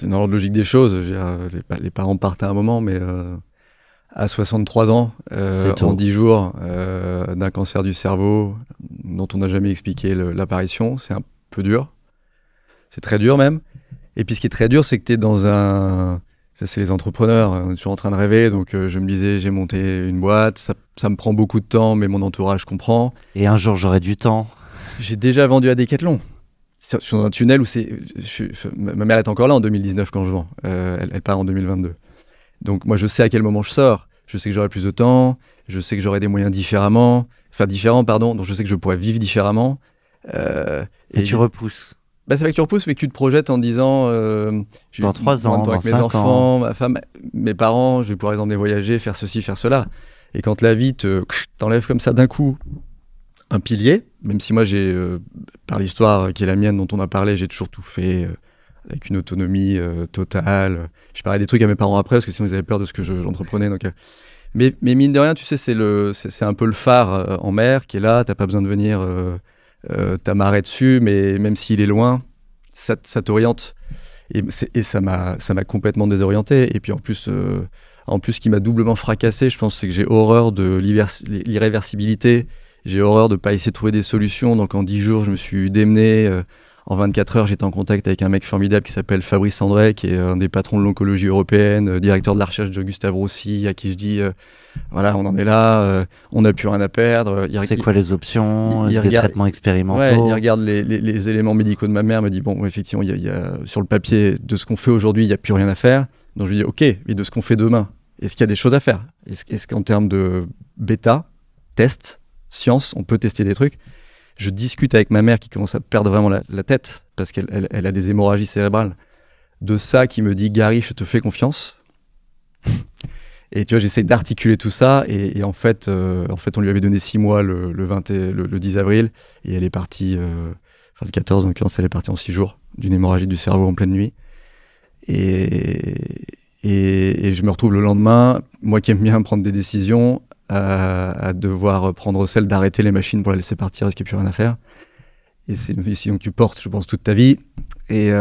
l'ordre logique des choses. Les parents partent à un moment, mais à 63 ans, en 10 jours, d'un cancer du cerveau dont on n'a jamais expliqué l'apparition, c'est un peu dur. C'est très dur même. Et puis ce qui est très dur, c'est que tu es dans un... Ça, c'est les entrepreneurs. On est toujours en train de rêver. Donc je me disais, j'ai monté une boîte. Ça me prend beaucoup de temps, mais mon entourage comprend. Et un jour, j'aurai du temps. J'ai déjà vendu à Decathlon. Je suis dans un tunnel où ma mère est encore là en 2019 quand je vends. Elle part en 2022. Donc moi, je sais à quel moment je sors. Je sais que j'aurai plus de temps. Je sais que j'aurai des moyens différents, pardon. Donc je sais que je pourrais vivre différemment. Et tu repousses. C'est vrai que tu repousses, mais que tu te projettes en disant dans 3 ans, avec mes enfants, ma femme, mes parents, je vais pouvoir les emmener voyager, faire ceci, faire cela. Et quand la vie t'enlève comme ça d'un coup un pilier, même si moi j'ai, par l'histoire qui est la mienne dont on a parlé, j'ai toujours tout fait avec une autonomie totale. Je parlais des trucs à mes parents après parce que sinon ils avaient peur de ce que j'entreprenais. Donc, mais mine de rien, tu sais, c'est un peu le phare en mer qui est là. T'as pas besoin de venir t'as marré dessus, mais même s'il est loin, ça t'oriente. Et ça m'a complètement désorienté. Et puis en plus, ce qui m'a doublement fracassé, je pense, c'est que j'ai horreur de l'irréversibilité. J'ai horreur de ne pas essayer de trouver des solutions. Donc en 10 jours, je me suis démené. En 24 heures, j'étais en contact avec un mec formidable qui s'appelle Fabrice André, qui est un des patrons de l'oncologie européenne, directeur de la recherche de Gustave Roussy, à qui je dis voilà, on en est là, on n'a plus rien à perdre. C'est quoi les options, des traitements expérimentaux? Ouais, il regarde les éléments médicaux de ma mère, me dit bon, effectivement, il y a, sur le papier de ce qu'on fait aujourd'hui, il n'y a plus rien à faire. Donc je lui dis ok, mais de ce qu'on fait demain, est-ce qu'il y a des choses à faire? Est-ce qu'en termes de bêta, test, science, on peut tester des trucs? Je discute avec ma mère qui commence à perdre vraiment la tête parce qu'elle a des hémorragies cérébrales. De ça, qui me dit Gary, je te fais confiance. Et tu vois, j'essaie d'articuler tout ça. Et en fait, on lui avait donné 6 mois le 10 avril. Et elle est partie, le 14, en l'occurrence, elle est partie en 6 jours d'une hémorragie du cerveau en pleine nuit. Et je me retrouve le lendemain, moi qui aime bien prendre des décisions, à devoir prendre celle d'arrêter les machines pour la laisser partir parce qu'il n'y a plus rien à faire. Et c'est une décision que tu portes, je pense, toute ta vie. Et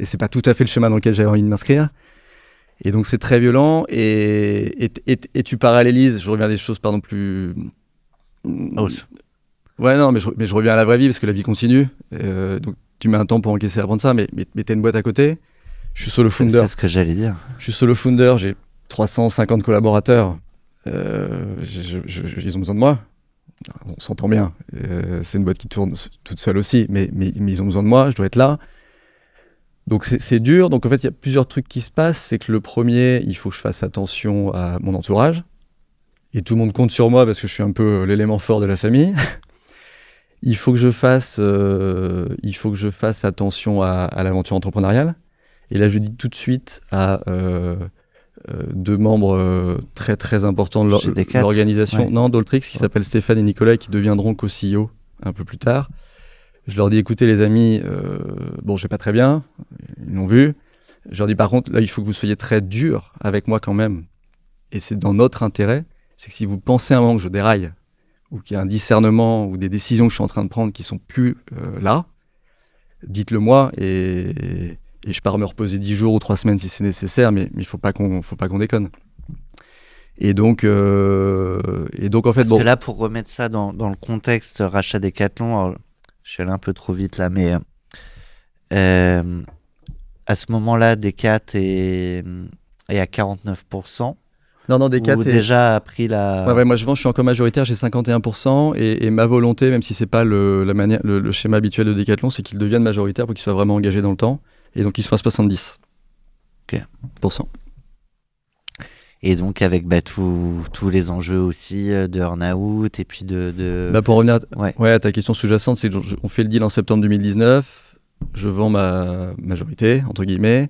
c'est pas tout à fait le schéma dans lequel j'avais envie de m'inscrire. Et donc c'est très violent. Et tu parallélises, je reviens à des choses pardon plus... Ouais, non, mais je reviens à la vraie vie parce que la vie continue. Donc tu mets un temps pour encaisser et apprendre ça, mais t'as une boîte à côté. Je suis solo founder. C'est ce que j'allais dire. Je suis solo founder, j'ai 350 collaborateurs. Ils ont besoin de moi. On s'entend bien. C'est une boîte qui tourne toute seule aussi, mais ils ont besoin de moi. Je dois être là. Donc c'est dur. Donc en fait, il y a plusieurs trucs qui se passent. C'est que le premier, il faut que je fasse attention à mon entourage. Et tout le monde compte sur moi parce que je suis un peu l'élément fort de la famille. Il faut que je fasse attention à l'aventure entrepreneuriale. Et là, je dis tout de suite à 2 membres très très importants de l'organisation, d'Altrix, qui s'appellent Stéphane et Nicolas, qui deviendront co-CEO un peu plus tard. Je leur dis, écoutez les amis, bon, je vais pas très bien, ils l'ont vu. Je leur dis, par contre, là, il faut que vous soyez très durs avec moi quand même. Et c'est dans notre intérêt, c'est que si vous pensez à un moment que je déraille, ou qu'il y a un discernement, ou des décisions que je suis en train de prendre qui sont plus là, dites-le moi, et je pars me reposer 10 jours ou 3 semaines si c'est nécessaire, mais il faut pas qu'on déconne. Et donc en fait... Parce que là, pour remettre ça dans le contexte rachat Decathlon, alors, je suis allé un peu trop vite là, mais à ce moment-là, Decat est à 49%. Non, Decat ou déjà a pris la... Ouais, moi je suis encore majoritaire, j'ai 51%, et ma volonté, même si c'est pas le schéma habituel de Decathlon, c'est qu'ils deviennent majoritaires pour qu'ils soient vraiment engagés dans le temps. Et donc, ils sont à 70%. Ok. Et donc, avec tous les enjeux aussi de earn-out et puis de... Pour revenir à ta question sous-jacente, c'est qu'on fait le deal en septembre 2019. Je vends ma majorité, entre guillemets.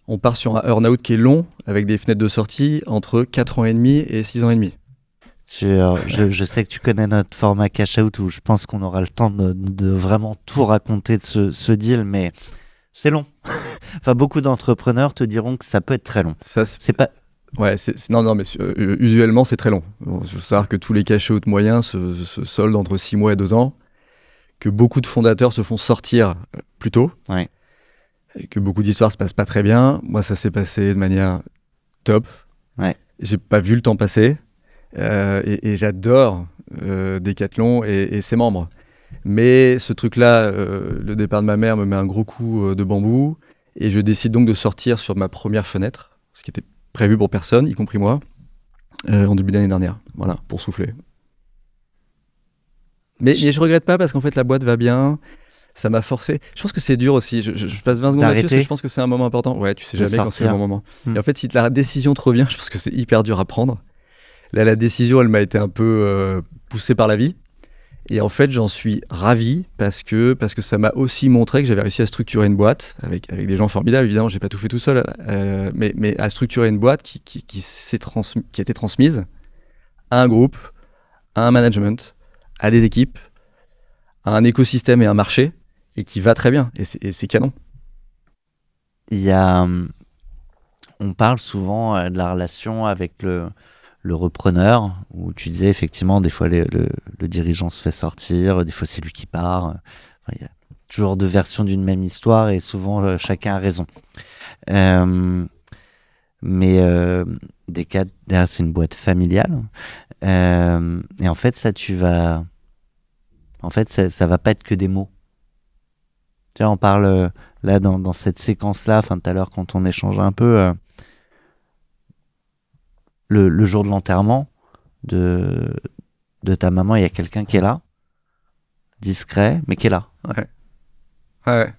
On part sur un earn-out qui est long, avec des fenêtres de sortie entre 4 ans et demi et 6 ans et demi. Je sais que tu connais notre format cash-out où je pense qu'on aura le temps de vraiment tout raconter de ce deal, mais... C'est long. Enfin, beaucoup d'entrepreneurs te diront que ça peut être très long. C'est pas... Ouais, non, mais usuellement, c'est très long. Il faut savoir que tous les cash-out moyens se soldent entre 6 mois et 2 ans, que beaucoup de fondateurs se font sortir plus tôt, et que beaucoup d'histoires se passent pas très bien. Moi, ça s'est passé de manière top. Ouais. J'ai pas vu le temps passer, et j'adore Decathlon et ses membres. Mais ce truc-là, le départ de ma mère me met un gros coup de bambou, et je décide donc de sortir sur ma première fenêtre, ce qui était prévu pour personne, y compris moi, en début d'année dernière. Voilà, pour souffler. Mais je regrette pas parce qu'en fait la boîte va bien, ça m'a forcé. Je pense que c'est dur aussi, je passe 20 secondes là-dessus parce que je pense que c'est un moment important. Ouais, tu sais jamais quand c'est le bon moment. Et en fait, si la décision te revient, je pense que c'est hyper dur à prendre. Là, la décision, elle m'a été un peu poussée par la vie. Et en fait, j'en suis ravi parce que ça m'a aussi montré que j'avais réussi à structurer une boîte avec des gens formidables. Évidemment, j'ai pas tout fait tout seul, mais à structurer une boîte qui a été transmise à un groupe, à un management, à des équipes, à un écosystème et un marché, et qui va très bien. Et c'est canon. Il y a, on parle souvent de la relation avec le le repreneur, où tu disais effectivement, des fois le dirigeant se fait sortir, des fois c'est lui qui part. Il y a toujours deux versions d'une même histoire et souvent chacun a raison. Mais Decathlon, c'est une boîte familiale. Et en fait, ça va pas être que des mots. Tu vois, on parle là dans cette séquence-là, tout à l'heure quand on échangeait un peu, le jour de l'enterrement de ta maman, il y a quelqu'un qui est là, discret, mais qui est là. Ouais.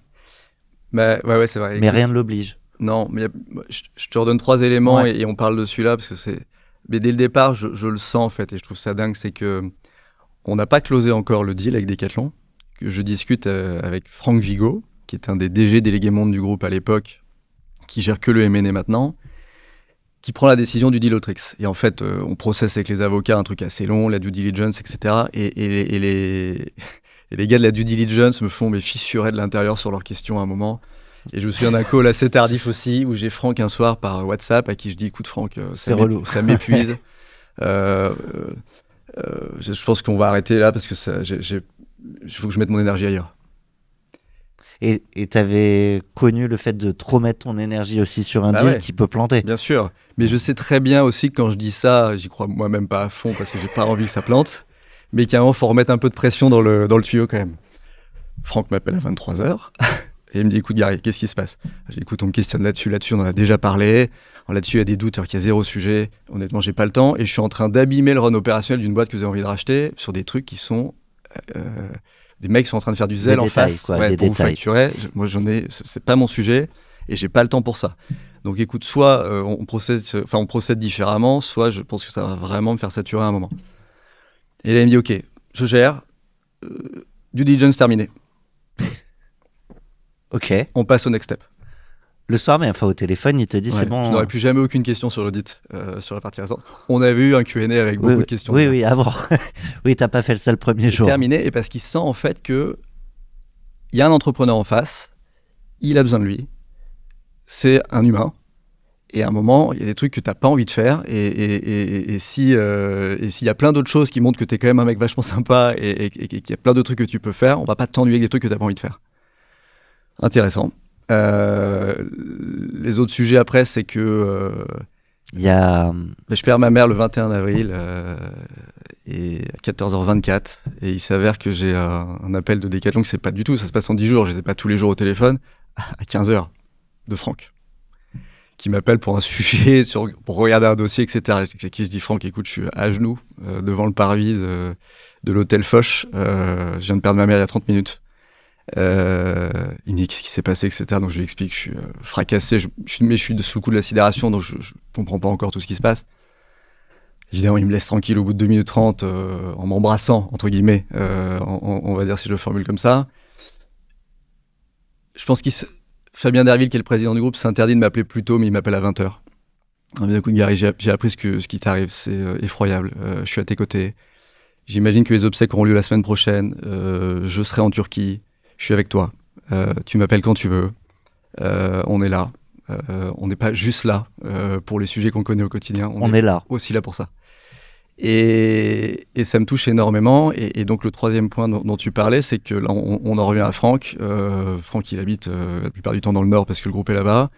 Ouais, c'est vrai. Mais rien ne l'oblige. Non, mais je te redonne 3 éléments et on parle de celui-là parce que c'est. Mais dès le départ, je le sens en fait et je trouve ça dingue, c'est que on n'a pas closé encore le deal avec Decathlon. Que je discute avec Franck Vigo, qui est un des DG délégués monde du groupe à l'époque, qui gère que le M&A maintenant, qui prend la décision du deal Autrix. Et en fait, on processe avec les avocats un truc assez long, la due diligence, etc. Et les gars de la due diligence me font fissurer de l'intérieur sur leurs questions à un moment. Et je me souviens d'un call assez tardif aussi, où j'ai Franck un soir par WhatsApp, à qui je dis, écoute Franck, ça m'épuise. Je pense qu'on va arrêter là parce que il faut que je mette mon énergie ailleurs. Et tu avais connu le fait de trop mettre ton énergie aussi sur un deal qui peut planter. Bien sûr, mais je sais très bien aussi que quand je dis ça, j'y crois moi-même pas à fond parce que j'ai pas envie que ça plante, mais qu'à un moment, il faut remettre un peu de pression dans le tuyau quand même. Franck m'appelle à 23h et il me dit, écoute Gary, qu'est-ce qui se passe? J'ai dit, écoute, on me questionne là-dessus, on en a déjà parlé, là-dessus il y a des doutes alors qu'il y a 0 sujet, honnêtement j'ai pas le temps et je suis en train d'abîmer le run opérationnel d'une boîte que j'ai envie de racheter sur des trucs qui sont... des mecs qui sont en train de faire du zèle en face pour vous facturer. Moi, c'est pas mon sujet et j'ai pas le temps pour ça. Donc, écoute, soit on procède différemment, soit je pense que ça va vraiment me faire saturer à un moment. Et là, il me dit, OK, je gère. Due diligence terminée. OK. On passe au next step. Le soir, mais au téléphone, il te dit c'est bon. Je n'aurais plus jamais aucune question sur l'audit, sur la partie récente. On avait eu un Q&A avec beaucoup de questions. Oui, avant. Oui, t'as pas fait ça le premier jour. Terminé, et parce qu'il sent en fait que il y a un entrepreneur en face, il a besoin de lui, c'est un humain, et à un moment, il y a des trucs que t'as pas envie de faire, et s'il y a plein d'autres choses qui montrent que t'es quand même un mec vachement sympa, et qu'il y a plein de trucs que tu peux faire, on va pas t'ennuyer avec des trucs que t'as pas envie de faire. Intéressant. Les autres sujets après, c'est que je perds ma mère le 21 avril et à 14h24 et il s'avère que j'ai un appel de Decathlon que c'est pas du tout, ça se passe en 10 jours, je les ai pas tous les jours au téléphone, à 15h de Franck qui m'appelle pour un sujet, pour regarder un dossier, etc. À qui je dis, Franck, écoute, je suis à genoux devant le parvis de l'hôtel Foch, je viens de perdre ma mère il y a 30 minutes. Il me dit qu'est-ce qui s'est passé, etc. Donc je lui explique, je suis fracassé, mais je suis sous le coup de la sidération, donc je comprends pas encore tout ce qui se passe. Évidemment, il me laisse tranquille au bout de 2 minutes 30 en m'embrassant, entre guillemets, on va dire si je le formule comme ça. Je pense Fabien Derville, qui est le président du groupe, s'interdit de m'appeler plus tôt, mais il m'appelle à 20h. Il me dit, écoute Gary, j'ai appris ce qui t'arrive, c'est effroyable, je suis à tes côtés. J'imagine que les obsèques auront lieu la semaine prochaine, je serai en Turquie. Je suis avec toi, tu m'appelles quand tu veux, on est là, on n'est pas juste là pour les sujets qu'on connaît au quotidien, on est là. Aussi là pour ça. Et ça me touche énormément, et donc le troisième point dont tu parlais, c'est que là on en revient à Franck. Franck il habite la plupart du temps dans le Nord parce que le groupe est là-bas,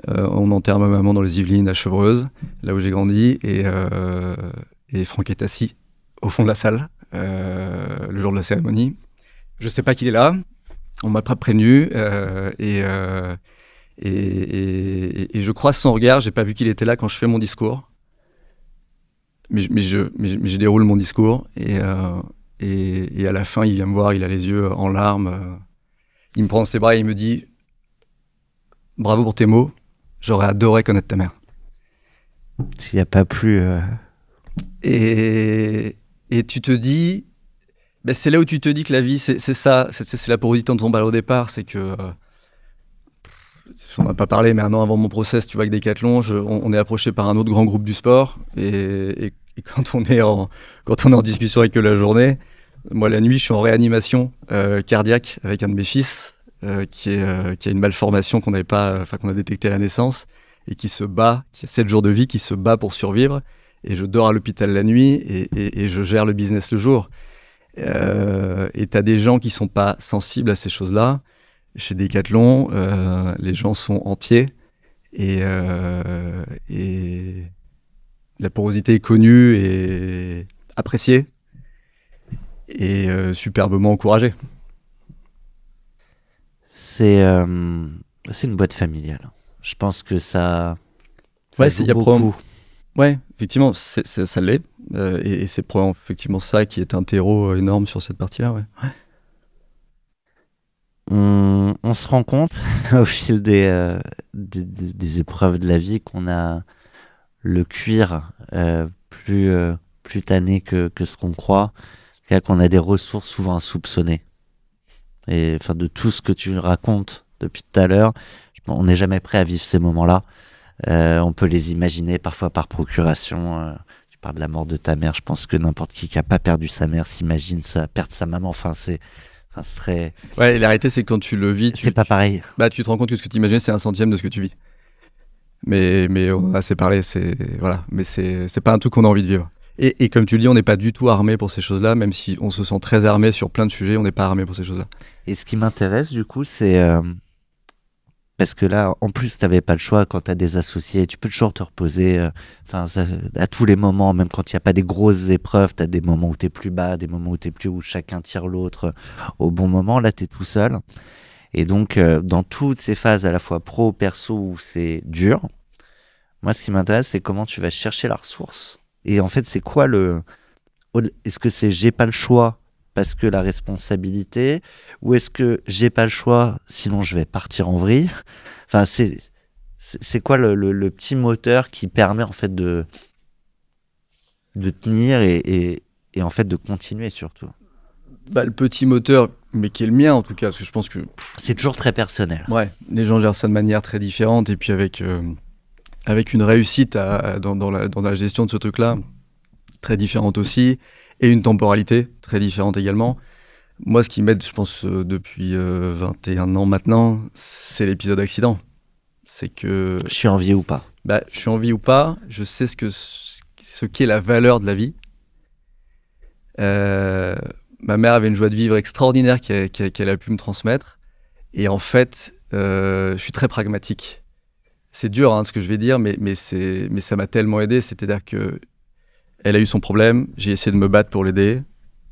on enterre ma maman dans les Yvelines à Chevreuse, là où j'ai grandi, et Franck est assis au fond de la salle le jour de la cérémonie. Je sais pas qu'il est là, on m'a pas prévenu, et je croise son regard. J'ai pas vu qu'il était là quand je fais mon discours, mais je déroule mon discours, et à la fin il vient me voir, il a les yeux en larmes, il me prend dans ses bras et il me dit bravo pour tes mots, j'aurais adoré connaître ta mère. S'il n'y a pas plus et tu te dis, c'est là où tu te dis que la vie, c'est ça, c'est la porosité dont on parlait au départ, c'est que, on n'a pas parlé, mais un an avant mon process, tu vois, avec Decathlon, on est approché par un autre grand groupe du sport, et quand on est en discussion avec eux la journée, moi la nuit, je suis en réanimation cardiaque avec un de mes fils, qui a une malformation qu'on a détectée à la naissance, et qui a 7 jours de vie, qui se bat pour survivre, et je dors à l'hôpital la nuit et je gère le business le jour. Et tu as des gens qui sont pas sensibles à ces choses-là. Chez Decathlon, les gens sont entiers et la porosité est connue et appréciée et superbement encouragée. C'est une boîte familiale. Je pense que ça joue beaucoup. Ouais, effectivement, ça l'est. Et c'est probablement effectivement ça qui est un terreau énorme sur cette partie-là. Ouais. On se rend compte au fil des épreuves de la vie qu'on a le cuir plus tanné que ce qu'on croit. C'est-à-dire qu'on a des ressources souvent insoupçonnées. Et enfin, de tout ce que tu racontes depuis tout à l'heure, on n'est jamais prêt à vivre ces moments-là. On peut les imaginer parfois par procuration. Tu parles de la mort de ta mère. Je pense que n'importe qui n'a pas perdu sa mère s'imagine ça, perdre sa maman. Enfin, ce serait... Ouais, et la réalité, c'est que quand tu le vis, c'est pas pareil. Tu te rends compte que ce que tu imaginais, c'est 1/100 de ce que tu vis. Mais on en a assez parlé. Voilà. Mais c'est pas un truc qu'on a envie de vivre. Et comme tu le dis, on n'est pas du tout armé pour ces choses-là, même si on se sent très armé sur plein de sujets, on n'est pas armé pour ces choses-là. Et ce qui m'intéresse, du coup, c'est... parce que là, en plus, tu n'avais pas le choix quand tu as des associés. Tu peux toujours te reposer à tous les moments, même quand il n'y a pas des grosses épreuves. Tu as des moments où tu es plus bas, des moments où tu es plus haut, où chacun tire l'autre au bon moment. Là, tu es tout seul. Et donc, dans toutes ces phases, à la fois pro, perso, où c'est dur, moi, ce qui m'intéresse, c'est comment tu vas chercher la ressource. Et en fait, c'est quoi est-ce que c'est j'ai pas le choix parce que la responsabilité, ou est-ce que j'ai pas le choix sinon je vais partir en vrille? Enfin, c'est quoi le petit moteur qui permet en fait de tenir et en fait de continuer surtout? Le petit moteur, mais qui est le mien en tout cas, parce que je pense que c'est toujours très personnel. Ouais, les gens gèrent ça de manière très différente et puis avec une réussite dans la gestion de ce truc-là, très différente aussi, et une temporalité très différente également. Moi, ce qui m'aide, je pense, depuis 21 ans maintenant, c'est l'épisode accident. C'est que... Je suis en vie ou pas. Je suis en vie ou pas, je sais ce qu'est la valeur de la vie. Ma mère avait une joie de vivre extraordinaire qu'elle a pu me transmettre. Et en fait, je suis très pragmatique. C'est dur ce que je vais dire, mais ça m'a tellement aidé. C'est-à-dire qu'elle a eu son problème, j'ai essayé de me battre pour l'aider,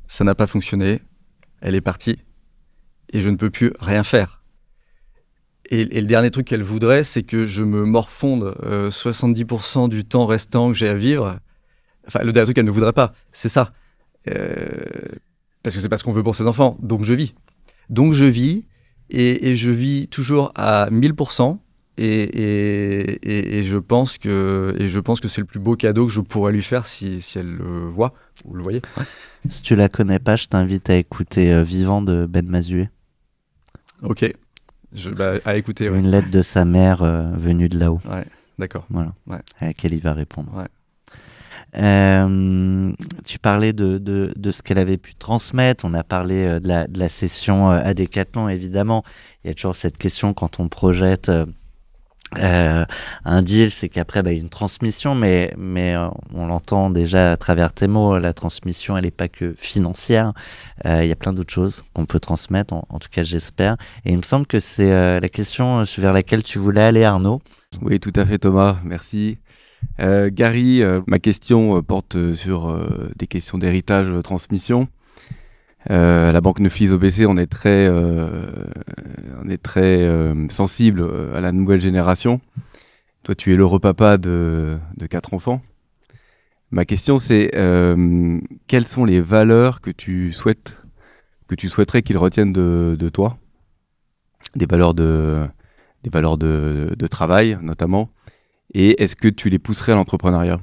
ça n'a pas fonctionné, elle est partie, et je ne peux plus rien faire. Et le dernier truc qu'elle voudrait, c'est que je me morfonde 70% du temps restant que j'ai à vivre. Enfin, le dernier truc qu'elle ne voudrait pas, c'est ça. Parce que c'est pas ce qu'on veut pour ses enfants, donc je vis. Donc je vis, et je vis toujours à 1000%. Et je pense que c'est le plus beau cadeau que je pourrais lui faire si elle le voit. Vous le voyez. Ouais. Si tu la connais pas, je t'invite à écouter Vivant de Ben Mazué. Ok. À écouter. Ouais. Une lettre de sa mère venue de là-haut. Ouais. D'accord. Voilà. Ouais. À laquelle il va répondre. Ouais. Tu parlais de ce qu'elle avait pu transmettre. On a parlé de la session à Decathlon, évidemment. Il y a toujours cette question quand on projette un deal, c'est qu'après il y a une transmission, mais on l'entend déjà à travers tes mots, la transmission elle n'est pas que financière, il y a plein d'autres choses qu'on peut transmettre, en tout cas j'espère, et il me semble que c'est la question vers laquelle tu voulais aller, Arnaud. Oui, tout à fait, Thomas, merci. Gary, ma question porte sur des questions d'héritage, transmission. À la banque Neuflis OBC, on est très sensible à la nouvelle génération. Toi, tu es l'heureux papa de 4 enfants. Ma question, c'est quelles sont les valeurs que tu souhaiterais qu'ils retiennent de toi? Des valeurs de travail, notamment. Et est-ce que tu les pousserais à l'entrepreneuriat?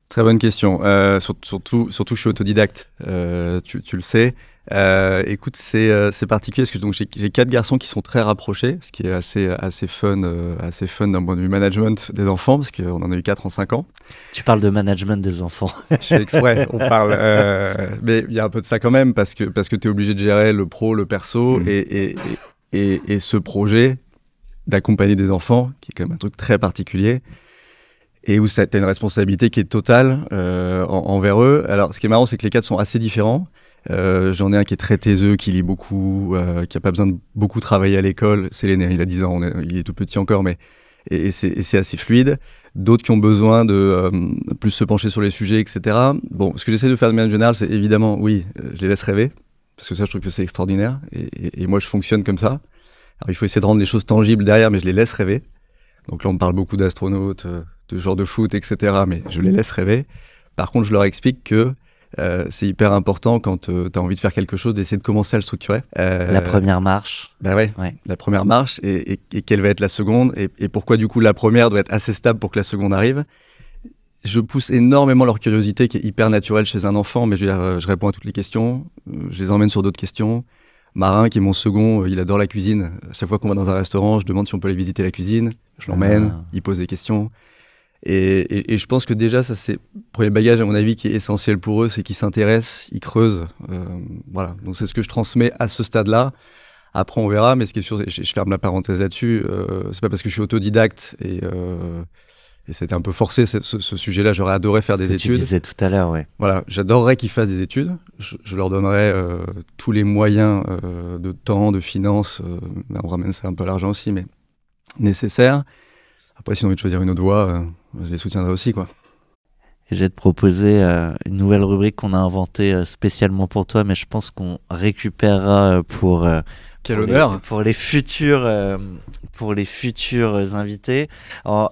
Très bonne question. Surtout, je suis autodidacte. Tu le sais. Écoute, c'est particulier parce que donc j'ai 4 garçons qui sont très rapprochés, ce qui est assez fun d'un point de vue management des enfants, parce qu'on en a eu 4 en 5 ans. Tu parles de management des enfants. Je fais exprès. On parle, mais il y a un peu de ça quand même parce que tu es obligé de gérer le pro, le perso et ce projet d'accompagner des enfants, qui est quand même un truc très particulier. et où tu as une responsabilité qui est totale envers eux. Alors, ce qui est marrant, c'est que les 4 sont assez différents. J'en ai un qui est très taiseux, qui lit beaucoup, qui n'a pas besoin de beaucoup travailler à l'école. C'est l'aîné, il a 10 ans, il est tout petit encore, mais et c'est assez fluide. D'autres qui ont besoin de plus se pencher sur les sujets, etc. Bon, ce que j'essaie de faire de manière générale, c'est évidemment, oui, je les laisse rêver, parce que ça, je trouve que c'est extraordinaire, et moi, je fonctionne comme ça. Alors, il faut essayer de rendre les choses tangibles derrière, mais je les laisse rêver. Donc là, on me parle beaucoup d'astronautes, de joueurs de foot, etc., mais je les laisse rêver. Par contre, je leur explique que c'est hyper important quand tu as envie de faire quelque chose d'essayer de commencer à le structurer. La première marche. Bah ouais, la première marche et quelle va être la seconde et pourquoi du coup la première doit être assez stable pour que la seconde arrive. Je pousse énormément leur curiosité qui est hyper naturelle chez un enfant, mais je réponds à toutes les questions, je les emmène sur d'autres questions. Marin, qui est mon second, il adore la cuisine. À chaque fois qu'on va dans un restaurant, je demande si on peut aller visiter la cuisine, je l'emmène, il pose des questions. Et je pense que déjà, ça c'est le premier bagage à mon avis qui est essentiel pour eux, c'est qu'ils s'intéressent, ils creusent. Voilà, donc c'est ce que je transmets à ce stade-là. Après on verra, mais ce qui est sûr, je ferme la parenthèse là-dessus, c'est pas parce que je suis autodidacte et c'était un peu forcé ce sujet-là, j'aurais adoré faire des études. Tu disais tout à l'heure, ouais. Voilà, j'adorerais qu'ils fassent des études, je leur donnerais tous les moyens de temps, de finances, on ramène ça un peu à l'argent aussi, mais nécessaires. Après, si on veut choisir une autre voie, je les soutiendrai aussi, quoi. Et je vais te proposer une nouvelle rubrique qu'on a inventée spécialement pour toi, mais je pense qu'on récupérera pour les futurs invités. Alors,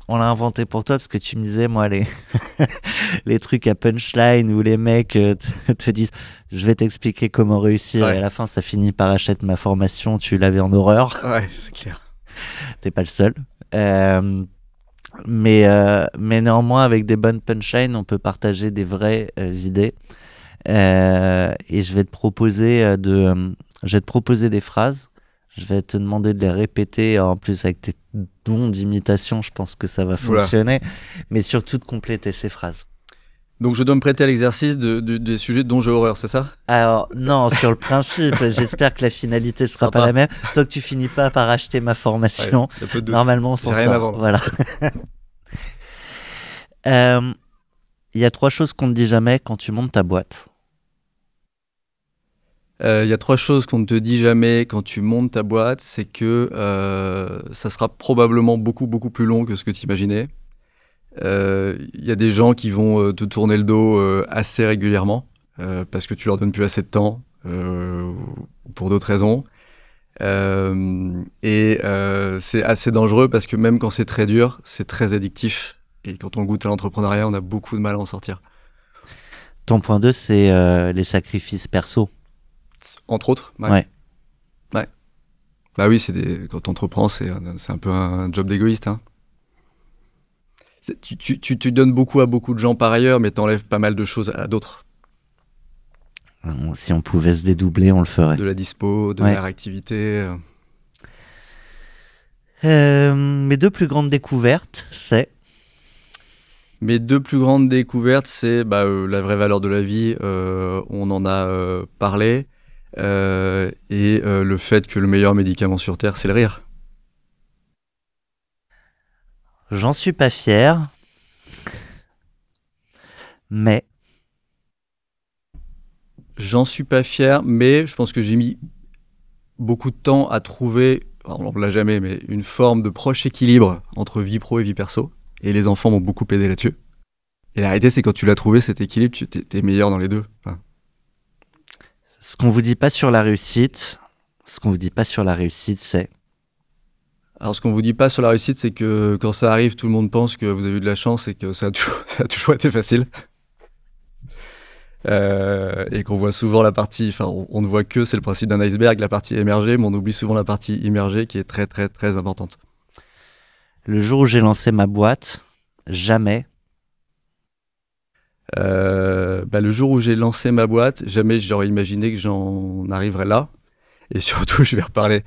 on l'a inventé pour toi parce que tu me disais, moi, les trucs à punchline où les mecs te disent je vais t'expliquer comment réussir, et à la fin ça finit par achète ma formation, tu l'avais en horreur. Ouais, c'est clair. T'es pas le seul. Mais néanmoins, avec des bonnes punchlines, on peut partager des vraies idées. Et je vais te proposer des phrases. Je vais te demander de les répéter. En plus, avec tes dons d'imitation, je pense que ça va fonctionner. Mais surtout de compléter ces phrases. Donc je dois me prêter à l'exercice des sujets dont j'ai horreur, c'est ça ? Alors non, sur le principe, j'espère que la finalité sera pas la même. Toi que tu finis pas par acheter ma formation, normalement on s'en sort. Voilà. Il y a 3 choses qu'on ne dit jamais quand tu montes ta boîte. Il y a 3 choses qu'on ne te dit jamais quand tu montes ta boîte, c'est que ça sera probablement beaucoup beaucoup plus long que ce que tu imaginais. Y a des gens qui vont te tourner le dos assez régulièrement parce que tu leur donnes plus assez de temps pour d'autres raisons. C'est assez dangereux parce que même quand c'est très dur, c'est très addictif. Et quand on goûte à l'entrepreneuriat, on a beaucoup de mal à en sortir. Ton point 2, c'est les sacrifices perso. Entre autres, ouais. Bah oui, quand t'entreprends, c'est un peu un job d'égoïste, hein. Tu donnes beaucoup à beaucoup de gens par ailleurs, mais t'enlèves pas mal de choses à d'autres. Si on pouvait se dédoubler, on le ferait. De la dispo, de la réactivité. Mes 2 plus grandes découvertes, c'est... Mes 2 plus grandes découvertes, c'est la vraie valeur de la vie, on en a parlé, et le fait que le meilleur médicament sur Terre, c'est le rire. J'en suis pas fier, mais... J'en suis pas fier, mais je pense que j'ai mis beaucoup de temps à trouver, on ne l'a jamais, mais une forme de proche équilibre entre vie pro et vie perso. Et les enfants m'ont beaucoup aidé là-dessus. Et la réalité, c'est quand tu l'as trouvé, cet équilibre, tu t'es meilleur dans les deux. Enfin. Ce qu'on vous dit pas sur la réussite, c'est... Alors, ce qu'on vous dit pas sur la réussite, c'est que quand ça arrive, tout le monde pense que vous avez eu de la chance et que ça a toujours été facile. Et qu'on voit souvent la partie, on ne voit que, c'est le principe d'un iceberg, la partie émergée, mais on oublie souvent la partie immergée qui est très, très, très importante. Le jour où j'ai lancé ma boîte, jamais. Le jour où j'ai lancé ma boîte, jamais j'aurais imaginé que j'en arriverais là. Et surtout, je vais reparler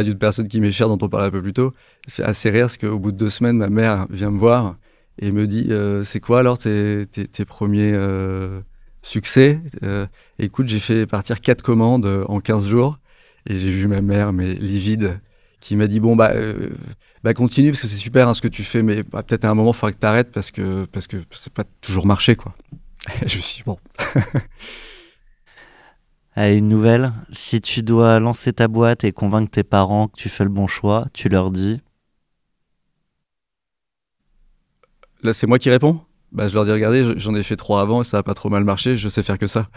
d'une personne qui m'est chère, dont on parlait un peu plus tôt. Ça fait assez rire parce qu'au bout de 2 semaines, ma mère vient me voir et me dit c'est quoi alors tes premiers succès? Écoute, j'ai fait partir 4 commandes en 15 jours et j'ai vu ma mère, mais livide, qui m'a dit bon continue parce que c'est super ce que tu fais, mais peut-être à un moment il faudra que tu arrêtes parce que c'est pas toujours marché quoi. Je me suis dit, bon. Allez, une nouvelle. Si tu dois lancer ta boîte et convaincre tes parents que tu fais le bon choix, tu leur dis. Là, c'est moi qui réponds. Je leur dis, regardez, j'en ai fait 3 avant et ça a pas trop mal marché, je sais faire que ça.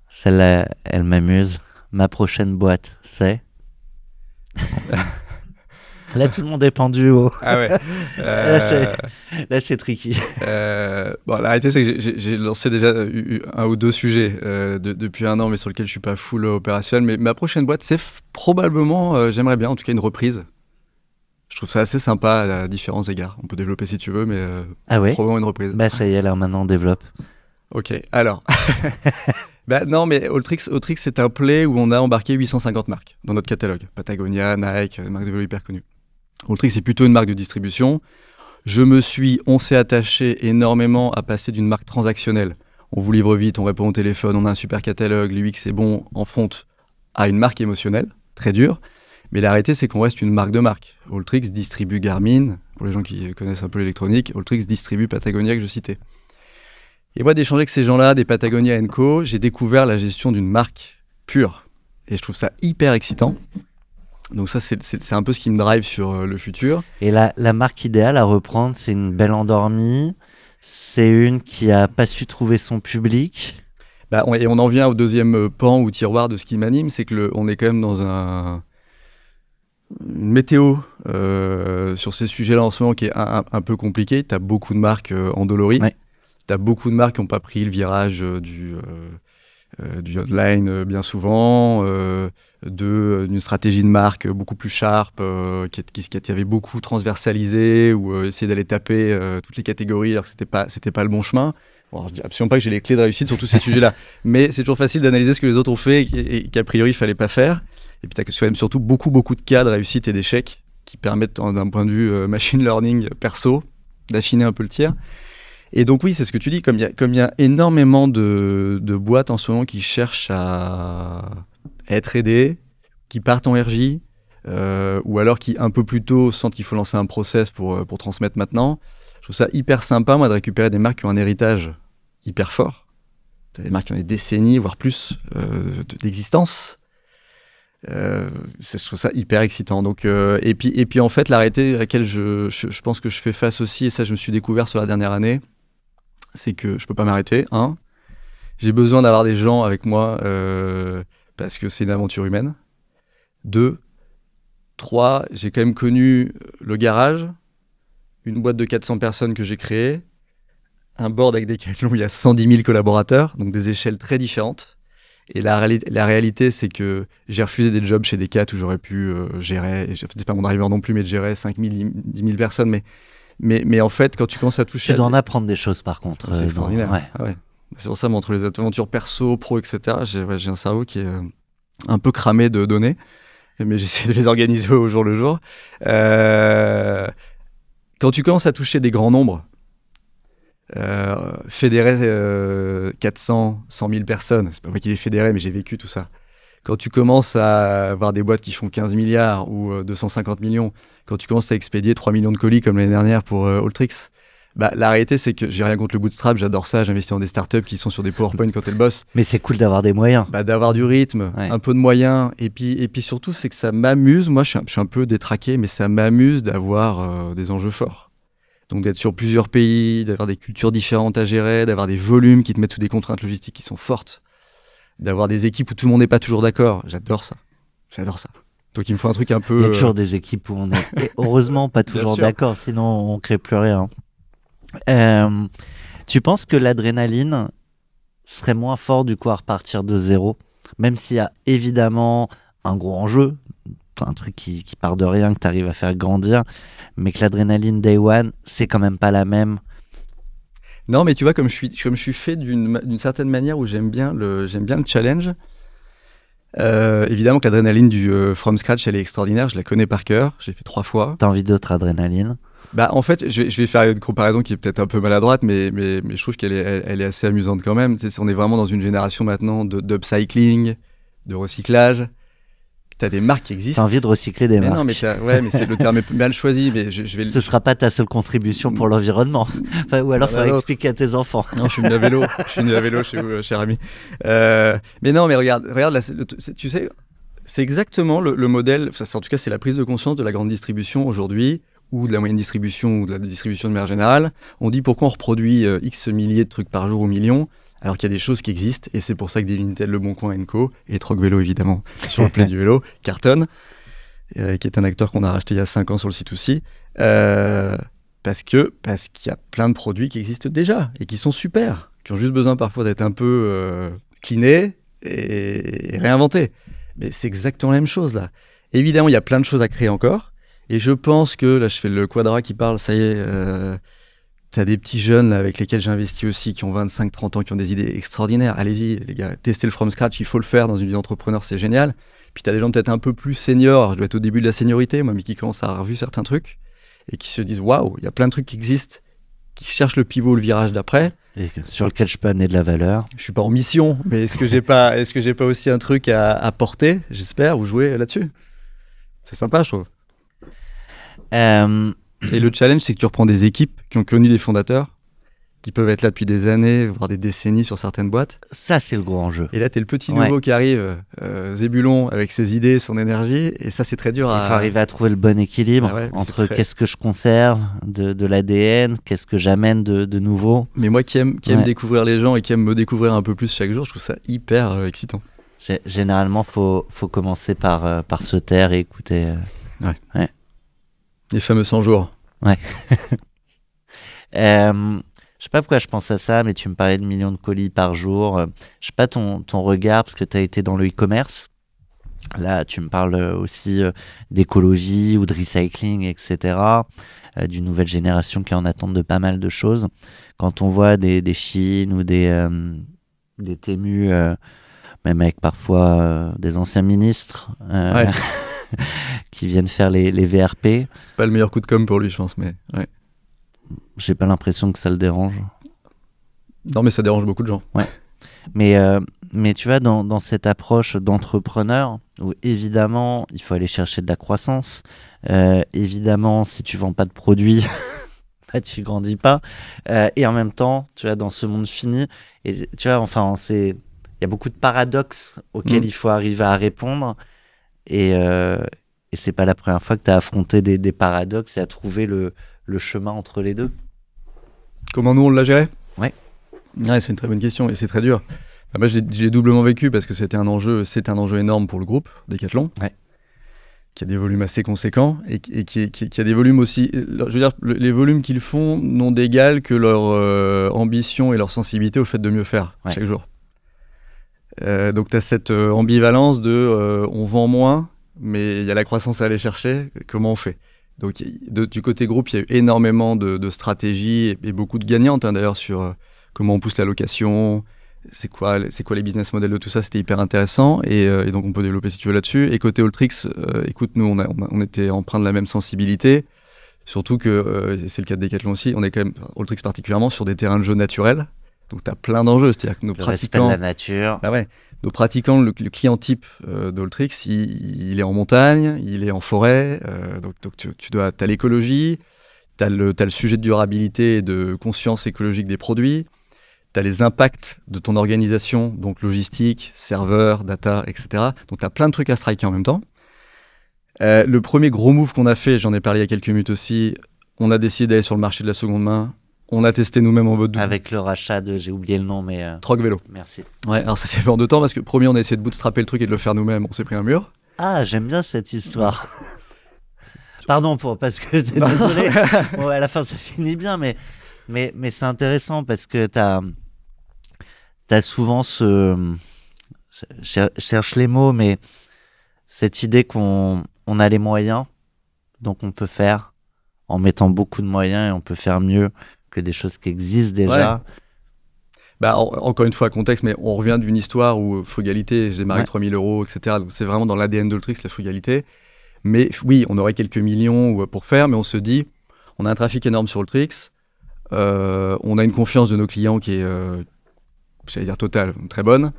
Celle-là, elle m'amuse. Ma prochaine boîte, c'est... Là, tout le monde est pendu au... Ah ouais. Là, c'est tricky. La réalité, c'est que j'ai lancé déjà 1 ou 2 sujets depuis 1 an, mais sur lesquels je suis pas full opérationnel. Mais ma prochaine boîte, c'est probablement, j'aimerais bien, en tout cas, une reprise. Je trouve ça assez sympa à différents égards. On peut développer si tu veux, mais probablement une reprise. Ça y est, là, maintenant, on développe. Ok, alors... non, mais Alltrix, c'est un play où on a embarqué 850 marques dans notre catalogue. Patagonia, Nike, marques de vélo hyper connues. Alltrix, c'est plutôt une marque de distribution. On s'est attaché énormément à passer d'une marque transactionnelle. On vous livre vite, on répond au téléphone, on a un super catalogue, l'UX c'est bon, en front, à une marque émotionnelle, très dure. Mais la réalité, c'est qu'on reste une marque de marque. Alltrix distribue Garmin, pour les gens qui connaissent un peu l'électronique, Alltrix distribue Patagonia que je citais. Et moi, d'échanger avec ces gens-là, des Patagonia & Co, j'ai découvert la gestion d'une marque pure. Et je trouve ça hyper excitant. Donc ça, c'est un peu ce qui me drive sur le futur. Et la marque idéale à reprendre, c'est une belle endormie. C'est une qui n'a pas su trouver son public. Et on en vient au deuxième pan ou tiroir de ce qui m'anime, c'est que on est quand même dans une météo sur ces sujets-là en ce moment qui est un peu compliquée. Tu as beaucoup de marques endolories. Ouais. Tu as beaucoup de marques qui n'ont pas pris le virage du online bien souvent, d'une stratégie de marque beaucoup plus sharp, qui avait beaucoup transversalisé ou essayé d'aller taper toutes les catégories alors que c'était pas le bon chemin. Bon, je dis absolument pas que j'ai les clés de réussite sur tous ces sujets-là, mais c'est toujours facile d'analyser ce que les autres ont fait et qu'a priori il fallait pas faire. Et puis tu as quand même surtout beaucoup de cas de réussite et d'échecs qui permettent d'un point de vue machine learning perso d'affiner un peu le tir. Et donc oui, c'est ce que tu dis, comme il y a énormément de boîtes en ce moment qui cherchent à être aidées, qui partent en RJ, ou alors qui un peu plus tôt sentent qu'il faut lancer un process pour transmettre maintenant. Je trouve ça hyper sympa, moi, de récupérer des marques qui ont un héritage hyper fort. Des marques qui ont des décennies, voire plus, d'existence. Je trouve ça hyper excitant. Donc, et puis en fait, la réalité à laquelle je pense que je fais face aussi, et ça je me suis découvert sur la dernière année, c'est que je peux pas m'arrêter. J'ai besoin d'avoir des gens avec moi parce que c'est une aventure humaine. 2, 3, j'ai quand même connu le garage, une boîte de 400 personnes que j'ai créée, un board avec Decathlon où il y a 110 000 collaborateurs, donc des échelles très différentes. Et la réalité, c'est que j'ai refusé des jobs chez Decat où j'aurais pu gérer, et c'est pas mon driver non plus, mais de gérer 5 000, 10 000 personnes. Mais en fait, quand tu commences à toucher... Tu dois en apprendre des choses, par contre. C'est extraordinaire. Ouais. C'est pour ça, entre les aventures perso, pro, etc., j'ai un cerveau qui est un peu cramé de données, mais j'essaie de les organiser au jour le jour. Quand tu commences à toucher des grands nombres, fédérer 400, 100 000 personnes, c'est pas moi qui les fédérais, mais j'ai vécu tout ça. Quand tu commences à avoir des boîtes qui font 15 milliards ou 250 millions, quand tu commences à expédier 3 millions de colis comme l'année dernière pour Alltrix, la réalité, c'est que j'ai rien contre le bootstrap, j'adore ça, j'investis dans des startups qui sont sur des PowerPoint quand elles bossent. Mais c'est cool d'avoir des moyens. D'avoir du rythme, un peu de moyens, et puis surtout, c'est que ça m'amuse, moi je suis un peu détraqué, mais ça m'amuse d'avoir des enjeux forts. Donc d'être sur plusieurs pays, d'avoir des cultures différentes à gérer, d'avoir des volumes qui te mettent sous des contraintes logistiques qui sont fortes, d'avoir des équipes où tout le monde n'est pas toujours d'accord. J'adore ça. Donc il me faut un truc un peu... Il y a toujours des équipes où on est heureusement pas toujours d'accord, sinon on crée plus rien. Tu penses que l'adrénaline serait moins fort du coup à repartir de zéro, même s'il y a évidemment un gros enjeu, un truc qui part de rien, que tu arrives à faire grandir, mais que l'adrénaline day one, c'est quand même pas la même. Non, mais tu vois, comme je suis fait d'une certaine manière où j'aime bien le challenge. Évidemment que l'adrénaline du from scratch, elle est extraordinaire. Je la connais par cœur. J'ai fait 3 fois. T'as envie d'autres adrénaline? En fait, je vais faire une comparaison qui est peut-être un peu maladroite, mais je trouve qu'elle est assez amusante quand même. On est vraiment dans une génération maintenant d'upcycling, de recyclage. T'as des marques qui existent. T'as envie de recycler des marques. Non, mais c'est le terme est mal choisi. Mais je vais. Ce sera pas ta seule contribution pour l'environnement. Enfin, ou alors, il faudra expliquer à tes enfants. Non, je suis venu à vélo. Je suis venu à vélo chez vous, cher ami. Mais non, mais regarde là, tu sais, c'est exactement le modèle. En tout cas, c'est la prise de conscience de la grande distribution aujourd'hui, ou de la moyenne distribution, ou de la distribution de manière générale. On dit pourquoi on reproduit X milliers de trucs par jour ou millions, alors qu'il y a des choses qui existent, et c'est pour ça que des Vinted, Le Bon Coin & Co, et Troc Vélo évidemment, sur le plan du vélo, cartonne, qui est un acteur qu'on a racheté il y a 5 ans sur le site aussi, parce qu'il y a plein de produits qui existent déjà, et qui sont super, qui ont juste besoin parfois d'être un peu cleanés et réinventés. Mais c'est exactement la même chose là. Évidemment, il y a plein de choses à créer encore, et je pense que, là je fais le Quadra qui parle, ça y est... T'as des petits jeunes là, avec lesquels j'investis aussi, qui ont 25-30 ans, qui ont des idées extraordinaires. Allez-y, les gars, testez le from scratch, il faut le faire dans une vie d'entrepreneur, c'est génial. Puis t'as des gens peut-être un peu plus seniors, je dois être au début de la seniorité, moi, mais qui commencent à avoir vu certains trucs et qui se disent waouh, il y a plein de trucs qui existent, qui cherchent le pivot, le virage d'après. Et sur lequel je peux amener de la valeur. Je suis pas en mission, mais est-ce que j'ai pas aussi un truc à porter, j'espère, ou jouer là-dessus? C'est sympa, je trouve. Et le challenge, c'est que tu reprends des équipes qui ont connu des fondateurs, qui peuvent être là depuis des années, voire des décennies sur certaines boîtes. Ça, c'est le gros enjeu. Et là, t'es le petit nouveau qui arrive, Zébulon, avec ses idées, son énergie, et ça, c'est très dur Il faut arriver à trouver le bon équilibre entre qu'est-ce que je conserve de l'ADN, qu'est-ce que j'amène de nouveau. Mais moi qui aime découvrir les gens et qui aime me découvrir un peu plus chaque jour, je trouve ça hyper excitant. Généralement, faut commencer par se taire et écouter. Ouais. Les fameux 100 jours. Ouais. Je sais pas pourquoi je pense à ça, mais tu me parlais de millions de colis par jour. Je sais pas ton regard, parce que tu as été dans le e-commerce. Là, tu me parles aussi d'écologie ou de recycling, etc. D'une nouvelle génération qui est en attente de pas mal de choses. Quand on voit des Chine ou des Temu, même avec parfois des anciens ministres... qui viennent faire les VRP. Pas le meilleur coup de com' pour lui, je pense, mais ouais. J'ai pas l'impression que ça le dérange. Non, mais ça dérange beaucoup de gens. Ouais. Mais tu vois, dans cette approche d'entrepreneur, où évidemment, il faut aller chercher de la croissance. Évidemment, si tu vends pas de produits, tu grandis pas. Et en même temps, tu vois, dans ce monde fini, et tu vois, enfin, il y a beaucoup de paradoxes auxquels il faut arriver à répondre. Et c'est pas la première fois que tu as affronté des paradoxes et à trouver le chemin entre les deux. Comment nous on l'a géré? Ouais, c'est une très bonne question et c'est très dur. Moi, je l'ai doublement vécu parce que c'est un enjeu énorme pour le groupe Decathlon, qui a des volumes assez conséquents et qui a des volumes aussi. Je veux dire, les volumes qu'ils font n'ont d'égal que leur ambition et leur sensibilité au fait de mieux faire chaque jour. Donc tu as cette ambivalence de on vend moins, mais il y a la croissance à aller chercher, comment on fait? Donc du côté groupe, il y a eu énormément de stratégies et beaucoup de gagnantes d'ailleurs sur comment on pousse la location, c'est quoi les business models de tout ça, c'était hyper intéressant et donc on peut développer si tu veux là-dessus. Et côté Alltrix, écoute, nous on était empreints de la même sensibilité, surtout que c'est le cas de Decathlon aussi, on est quand même, Alltrix particulièrement, sur des terrains de jeu naturels. Donc, tu as plein d'enjeux. C'est-à-dire que nos pratiquants. Respect de la nature. Nos pratiquants, le client type d'Alltrix, il est en montagne, il est en forêt. Donc tu as l'écologie, tu as le sujet de durabilité et de conscience écologique des produits. Tu as les impacts de ton organisation, donc logistique, serveur, data, etc. Donc, tu as plein de trucs à striker en même temps. Le premier gros move qu'on a fait, j'en ai parlé il y a quelques minutes aussi, on a décidé d'aller sur le marché de la seconde main. On a testé nous-mêmes en mode... Avec le rachat de... J'ai oublié le nom, mais... Troc Vélo. Merci. Ouais, alors ça s'est fait en 2 temps parce que premier, on a essayé de bootstrapper le truc et de le faire nous-mêmes. On s'est pris un mur. Ah, j'aime bien cette histoire. Pardon parce que t'es désolé. Bon, à la fin, ça finit bien, mais c'est intéressant parce que t'as souvent cherche les mots, mais cette idée qu'on a les moyens, donc on peut faire en mettant beaucoup de moyens et on peut faire mieux que des choses qui existent déjà. Ouais. Encore une fois, contexte, mais on revient d'une histoire où frugalité, j'ai démarré 3 000 €, etc. Donc c'est vraiment dans l'ADN d'Alltrix, la frugalité. Mais oui, on aurait quelques millions pour faire, mais on se dit, on a un trafic énorme sur Alltrix, on a une confiance de nos clients qui est, j'allais dire totale, très bonne.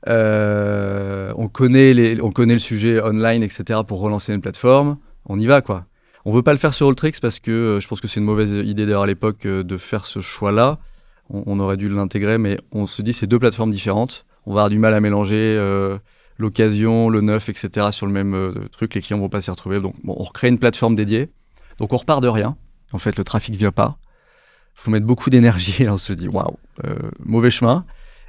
On connaît le sujet online, etc. pour relancer une plateforme. On y va, quoi. On veut pas le faire sur Alltricks parce que je pense que c'est une mauvaise idée d'ailleurs à l'époque de faire ce choix-là. On aurait dû l'intégrer, mais on se dit c'est 2 plateformes différentes. On va avoir du mal à mélanger l'occasion, le neuf, etc. sur le même truc. Les clients vont pas s'y retrouver. Donc, bon, on recrée une plateforme dédiée. Donc, on repart de rien. En fait, le trafic vient pas. Faut mettre beaucoup d'énergie. Et là, on se dit, waouh, mauvais chemin.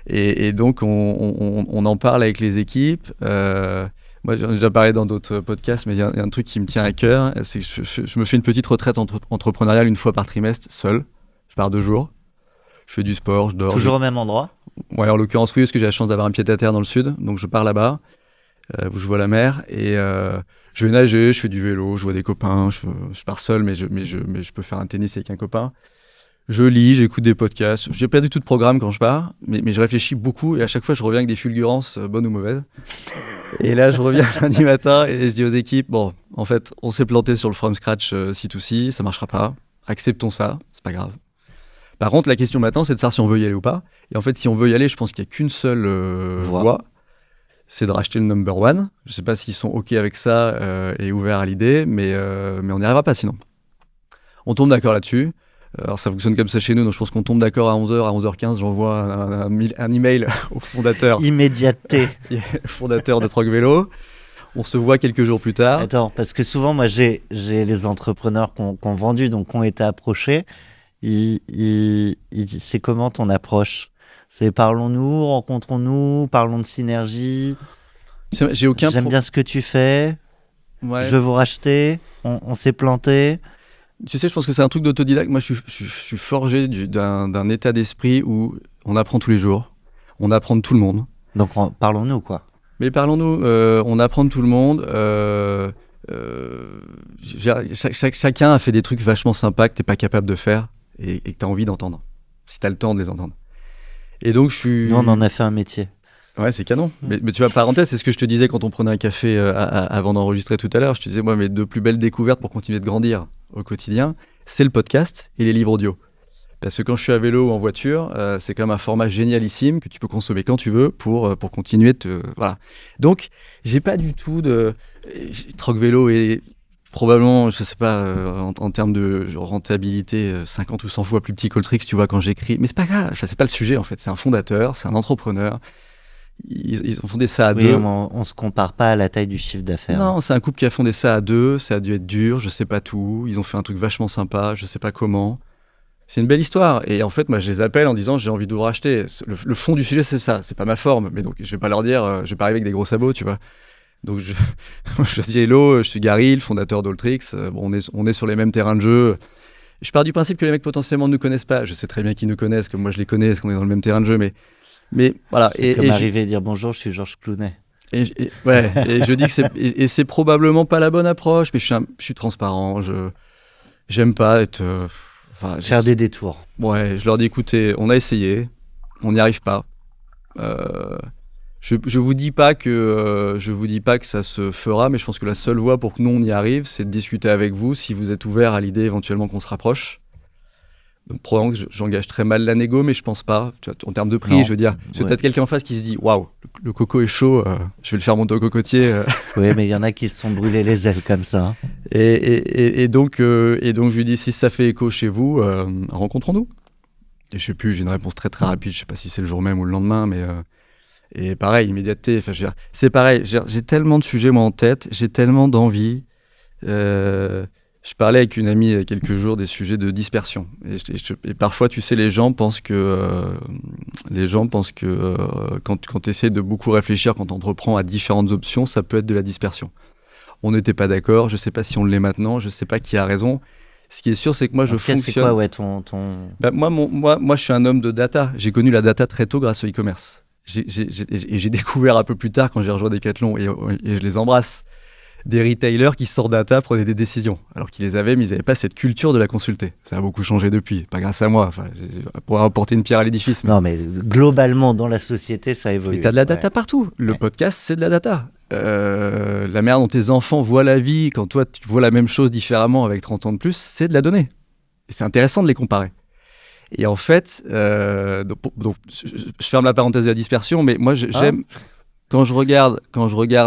Et donc, on en parle avec les équipes. Moi, j'en ai déjà parlé dans d'autres podcasts, mais il y a un truc qui me tient à cœur. C'est que je me fais une petite retraite entrepreneuriale 1 fois par trimestre, seul. Je pars 2 jours. Je fais du sport, je dors. Toujours au même endroit? Ouais, en l'occurrence, oui, parce que j'ai la chance d'avoir un pied-à-terre dans le sud. Donc, je pars là-bas, où je vois la mer. Et je vais nager, je fais du vélo, je vois des copains. Je pars seul, mais je peux faire un tennis avec un copain. Je lis, j'écoute des podcasts. J'ai pas du tout de programme quand je pars, mais je réfléchis beaucoup. Et à chaque fois, je reviens avec des fulgurances, bonnes ou mauvaises. Et là, je reviens lundi matin et je dis aux équipes, bon, en fait, on s'est planté sur le from scratch C2C, ça marchera pas. Acceptons ça, c'est pas grave. Par contre, la question maintenant, c'est de savoir si on veut y aller ou pas. Et en fait, si on veut y aller, je pense qu'il n'y a qu'une seule voie, c'est de racheter le number one. Je sais pas s'ils sont OK avec ça et ouverts à l'idée, mais on n'y arrivera pas sinon. On tombe d'accord là-dessus. Alors ça fonctionne comme ça chez nous, donc je pense qu'on tombe d'accord à 11h, à 11h15, j'envoie un email au fondateur. Immédiateté. Fondateur de Troc Vélo. On se voit quelques jours plus tard. Attends, parce que souvent, moi, j'ai les entrepreneurs qui ont vendu, donc qui ont été approchés. C'est comment ton approche? C'est parlons-nous, rencontrons-nous, parlons de synergie. J'aime bien ce que tu fais. Ouais. Je veux vous racheter. On s'est planté. Tu sais, je pense que c'est un truc d'autodidacte. Moi, je suis forgé d'un état d'esprit où on apprend tous les jours. On apprend de tout le monde. Donc, parlons-nous, quoi. Mais parlons-nous. On apprend de tout le monde. Chacun a fait des trucs vachement sympas que t'es pas capable de faire et que t'as envie d'entendre. Si t'as le temps de les entendre. Et donc, Nous, on en a fait un métier. Ouais, c'est canon. Mais tu vois, parenthèse, c'est ce que je te disais quand on prenait un café avant d'enregistrer tout à l'heure. Je te disais, moi, mes 2 plus belles découvertes pour continuer de grandir au quotidien, c'est le podcast et les livres audio. Parce que quand je suis à vélo ou en voiture, c'est quand même un format génialissime que tu peux consommer quand tu veux pour continuer de voilà. Donc, j'ai pas du tout de... Troc Vélo est probablement, je sais pas, en termes de rentabilité, 50 ou 100 fois plus petit qu'Alltricks, tu vois, quand j'écris. Mais c'est pas grave, c'est pas le sujet, en fait. C'est un fondateur, c'est un entrepreneur. Ils ont fondé ça à 2. On se compare pas à la taille du chiffre d'affaires. Non, c'est un couple qui a fondé ça à 2. Ça a dû être dur, je sais pas tout. Ils ont fait un truc vachement sympa, je sais pas comment. C'est une belle histoire. Et en fait, moi, je les appelle en disant j'ai envie de vous racheter. Le fond du sujet, c'est ça. C'est pas ma forme. Mais donc, je vais pas leur dire, je vais pas arriver avec des gros sabots, tu vois. Donc, je dis hello, je suis Gary, le fondateur d'Alltricks. Bon, on est sur les mêmes terrains de jeu. Je pars du principe que les mecs potentiellement ne nous connaissent pas. Je sais très bien qu'ils nous connaissent, que moi, je les connais, parce qu'on est dans le même terrain de jeu, mais voilà. C'est comme arriver et dire bonjour, je suis Georges Clooney. Et je dis que c'est probablement pas la bonne approche, mais je suis transparent. J'aime pas être faire des détours. Ouais, je leur dis écoutez, on a essayé, on n'y arrive pas. Je vous dis pas que ça se fera, mais je pense que la seule voie pour que nous on y arrive, c'est de discuter avec vous si vous êtes ouvert à l'idée éventuellement qu'on se rapproche. Donc probablement que j'engage très mal la négo, mais je pense pas. Tu vois, en termes de prix, je veux dire, c'est peut-être quelqu'un en face qui se dit waouh, le coco est chaud, je vais le faire monter au cocotier. Oui, mais il y en a qui se sont brûlés les ailes comme ça. Hein. Et donc je lui dis si ça fait écho chez vous, rencontrons-nous. Et je sais plus, j'ai une réponse très très rapide. Je sais pas si c'est le jour même ou le lendemain, mais et pareil, immédiateté. Enfin, c'est pareil. J'ai tellement de sujets moi en tête, j'ai tellement d'envie. Je parlais avec une amie il y a quelques jours des sujets de dispersion. Et parfois, tu sais, les gens pensent que quand tu essaies de beaucoup réfléchir, quand tu entreprends à différentes options, ça peut être de la dispersion. On n'était pas d'accord, je ne sais pas si on l'est maintenant, je ne sais pas qui a raison. Ce qui est sûr, c'est que moi, je fonctionne... C'est quoi, ouais, ton... Bah, moi, je suis un homme de data. J'ai connu la data très tôt grâce au e-commerce. J'ai découvert un peu plus tard, quand j'ai rejoint Decathlon, et je les embrasse, des retailers qui, sans data, prenaient des décisions. Alors qu'ils les avaient, mais ils n'avaient pas cette culture de la consulter. Ça a beaucoup changé depuis. Pas grâce à moi. Enfin, pour apporter une pierre à l'édifice. Mais... Non, mais globalement, dans la société, ça évolue. Mais t'as de la data partout. Le podcast, c'est de la data. La manière dont tes enfants voient la vie, quand toi, tu vois la même chose différemment avec 30 ans de plus, c'est de la donnée. Et c'est intéressant de les comparer. Et en fait, donc, je ferme la parenthèse de la dispersion, mais moi, j'aime, quand je regarde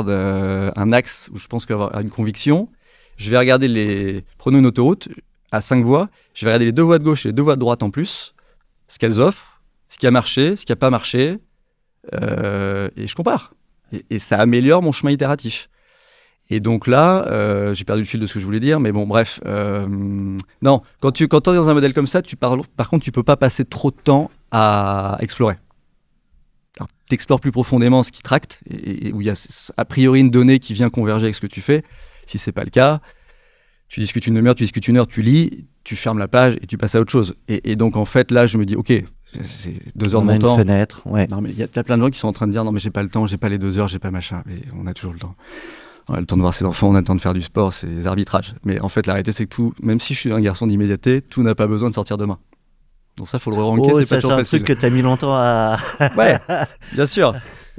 un axe où je pense qu'avoir une conviction, je vais regarder prenons une autoroute à 5 voies, je vais regarder les 2 voies de gauche et les 2 voies de droite en plus, ce qu'elles offrent, ce qui a marché, ce qui n'a pas marché, et je compare. Et ça améliore mon chemin itératif. Et donc là, j'ai perdu le fil de ce que je voulais dire, mais bon, bref. Non, quand tu es dans un modèle comme ça, par contre, tu peux pas passer trop de temps à explorer. Tu explores plus profondément ce qui tracte, et où il y a a priori une donnée qui vient converger avec ce que tu fais. Si c'est pas le cas, tu discutes une demi-heure, tu lis, tu fermes la page et tu passes à autre chose. Et donc, en fait, là, je me dis, OK, c'est 2 heures de mon temps. On a une fenêtre, ouais. Non, mais il y a plein de gens qui sont en train de dire, non, mais j'ai pas le temps, j'ai pas les 2 heures, j'ai pas machin. Mais on a toujours le temps. On a le temps de voir ses enfants, on a le temps de faire du sport, c'est des arbitrages. Mais en fait, la réalité, c'est que tout, même si je suis un garçon d'immédiateté, tout n'a pas besoin de sortir demain. Donc ça, faut le re-ranker, c'est pas toujours facile. C'est un truc que t'as mis longtemps à... Ouais, bien sûr.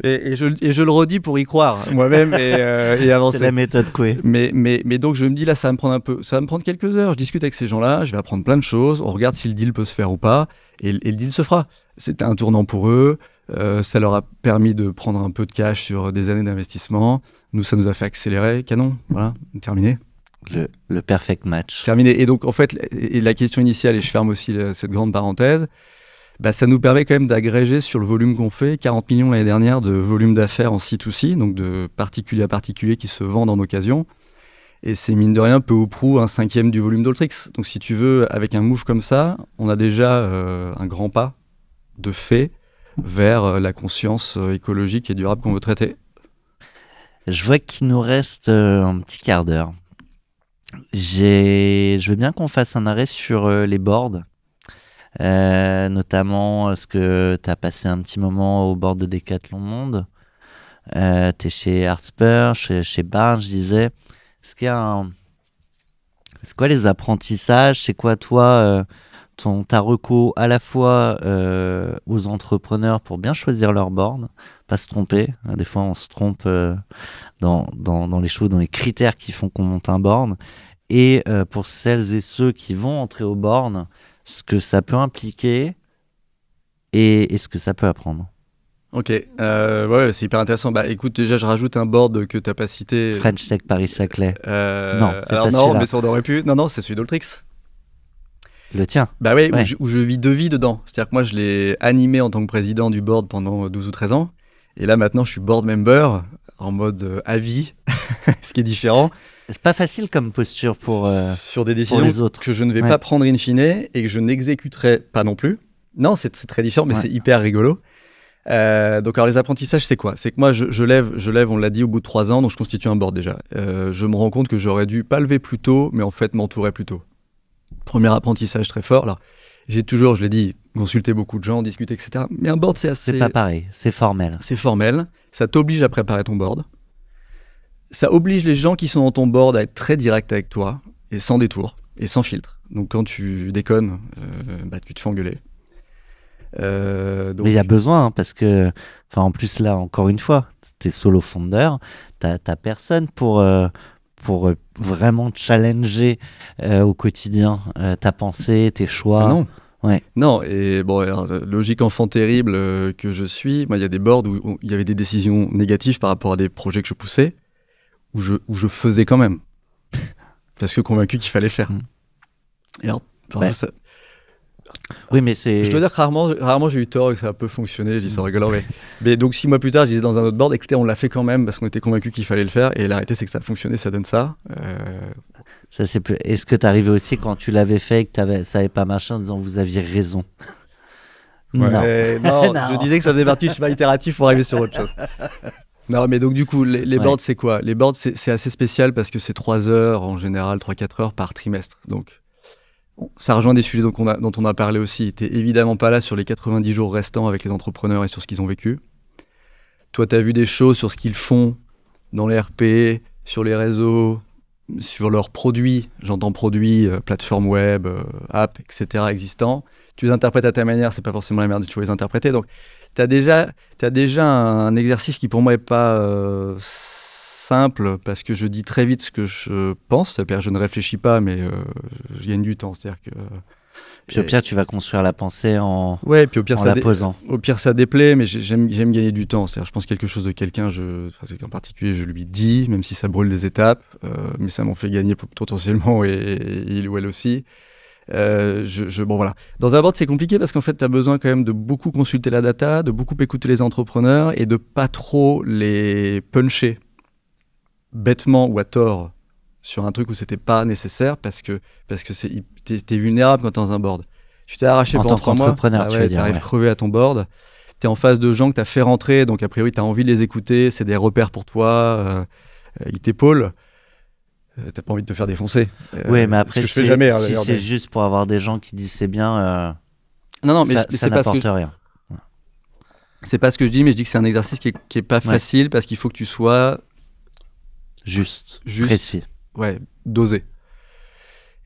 Et je le redis pour y croire moi-même et avancer. C'est la méthode Coué. Mais donc je me dis là, ça va me prendre quelques heures. Je discute avec ces gens-là, je vais apprendre plein de choses. On regarde si le deal peut se faire ou pas, et le deal se fera. C'était un tournant pour eux. Ça leur a permis de prendre un peu de cash sur des années d'investissement. Nous, ça nous a fait accélérer. Canon, voilà, terminé. Le perfect match. Terminé. Et donc, en fait, la question initiale, et je ferme aussi cette grande parenthèse, bah, ça nous permet quand même d'agréger sur le volume qu'on fait, 40 millions l'année dernière de volume d'affaires en C2C, donc de particulier à particulier qui se vendent en occasion. Et c'est mine de rien peu ou prou 1/5 du volume d'Alltrix. Donc si tu veux, avec un move comme ça, on a déjà un grand pas de fait vers la conscience écologique et durable qu'on veut traiter. Je vois qu'il nous reste un petit quart d'heure. Je veux bien qu'on fasse un arrêt sur les boards. Notamment parce que tu as passé un petit moment au bord de Decathlon Monde. Tu es chez Hartspur, chez Barnes, je disais. C'est quoi les apprentissages? C'est quoi toi ta reco à la fois aux entrepreneurs pour bien choisir leur board, pas se tromper. Des fois on se trompe dans les choses, dans les critères qui font qu'on monte un board. Et pour celles et ceux qui vont entrer au board, ce que ça peut impliquer et ce que ça peut apprendre. Ok, ouais, c'est hyper intéressant. Bah écoute, déjà je rajoute un board que tu n'as pas cité. French Tech Paris-Saclay. Non, c'est pas non, mais ça on aurait pu. Non, c'est celui d'Alltrix. Le tien. Bah ouais, ouais. Où je vis 2 vies dedans. C'est-à-dire que moi je l'ai animé en tant que président du board pendant 12 ou 13 ans. Et là maintenant je suis board member en mode avis, ce qui est différent. C'est pas facile comme posture sur des décisions les autres. Que je ne vais pas prendre in fine et que je n'exécuterai pas non plus. Non, c'est très différent, mais c'est hyper rigolo. Donc alors les apprentissages, c'est quoi? C'est que moi je lève, on l'a dit, au bout de 3 ans, donc je constitue un board déjà. Je me rends compte que j'aurais dû pas lever plus tôt, mais en fait m'entourer plus tôt. Premier apprentissage très fort. Alors j'ai toujours, je l'ai dit, consulté beaucoup de gens, discuté, etc. Mais un board c'est assez... C'est pas pareil, c'est formel. C'est formel, ça t'oblige à préparer ton board. Ça oblige les gens qui sont dans ton board à être très directs avec toi, et sans détour, et sans filtre. Donc quand tu déconnes, bah, tu te fais engueuler. Donc... Mais il y a besoin, parce que, en plus là, encore une fois, t'es solo founder, t'as personne pour vraiment challenger au quotidien ta pensée, tes choix. Ah non. Ouais. Non, et bon, alors, logique enfant terrible que je suis, moi il y a des boards où il y avait des décisions négatives par rapport à des projets que je poussais, où je faisais quand même, parce que convaincu qu'il fallait le faire. Et alors, parfois, ça... Oui, mais c'est... Je dois dire que rarement j'ai eu tort et que ça a peu fonctionné, je dis ça en rigolant, mais donc 6 mois plus tard, je disais dans un autre board, écoutez, on l'a fait quand même parce qu'on était convaincu qu'il fallait le faire, et la réalité c'est que ça a fonctionné, ça donne ça. Ça c'est plus... Est-ce que t'arrivais aussi quand tu l'avais fait et que ça n'avait pas marché en disant vous aviez raison? Non. Non, je disais que ça faisait partie du chemin itératif pour arriver sur autre chose. Non, mais donc du coup, les boards, c'est quoi? Les boards, c'est assez spécial parce que c'est 3 heures, en général, 3-4 heures par trimestre. Donc, ça rejoint des sujets dont on a parlé aussi. Tu n'es évidemment pas là sur les 90 jours restants avec les entrepreneurs et sur ce qu'ils ont vécu. Toi, tu as vu des choses sur ce qu'ils font dans les RP, sur les réseaux, sur leurs produits. J'entends produits, plateformes web, apps, etc. existants. Tu les interprètes à ta manière, c'est pas forcément la manière dont tu vas les interpréter. Donc, t'as déjà un exercice qui pour moi est pas simple parce que je dis très vite ce que je pense. C'est-à-dire que je ne réfléchis pas, mais je gagne du temps. C'est-à-dire que Puis au pire, tu vas construire la pensée en puis au pire, la posant. Au pire, ça déplaît, mais j'aime gagner du temps. C'est-à-dire, je pense quelque chose de quelqu'un, en particulier, je lui dis, même si ça brûle des étapes, mais ça m'en fait gagner potentiellement et il ou elle aussi. Bon, voilà. Dans un board, c'est compliqué parce qu'en fait, tu as besoin quand même de beaucoup consulter la data, de beaucoup écouter les entrepreneurs et de pas trop les puncher bêtement ou à tort sur un truc où c'était pas nécessaire parce que t'es vulnérable quand t'es dans un board. Tu t'es arraché pendant 3 mois, t'arrives crevé à ton board, t'es en face de gens que t'as fait rentrer, donc a priori t'as envie de les écouter, c'est des repères pour toi, ils t'épaulent. T'as pas envie de te faire défoncer. Oui, mais après, je fais jamais, si c'est juste pour avoir des gens qui disent c'est bien, non, mais ça n'apporte rien. C'est pas ce que je dis, mais je dis que c'est un exercice qui est pas facile parce qu'il faut que tu sois juste précis. Ouais, dosé.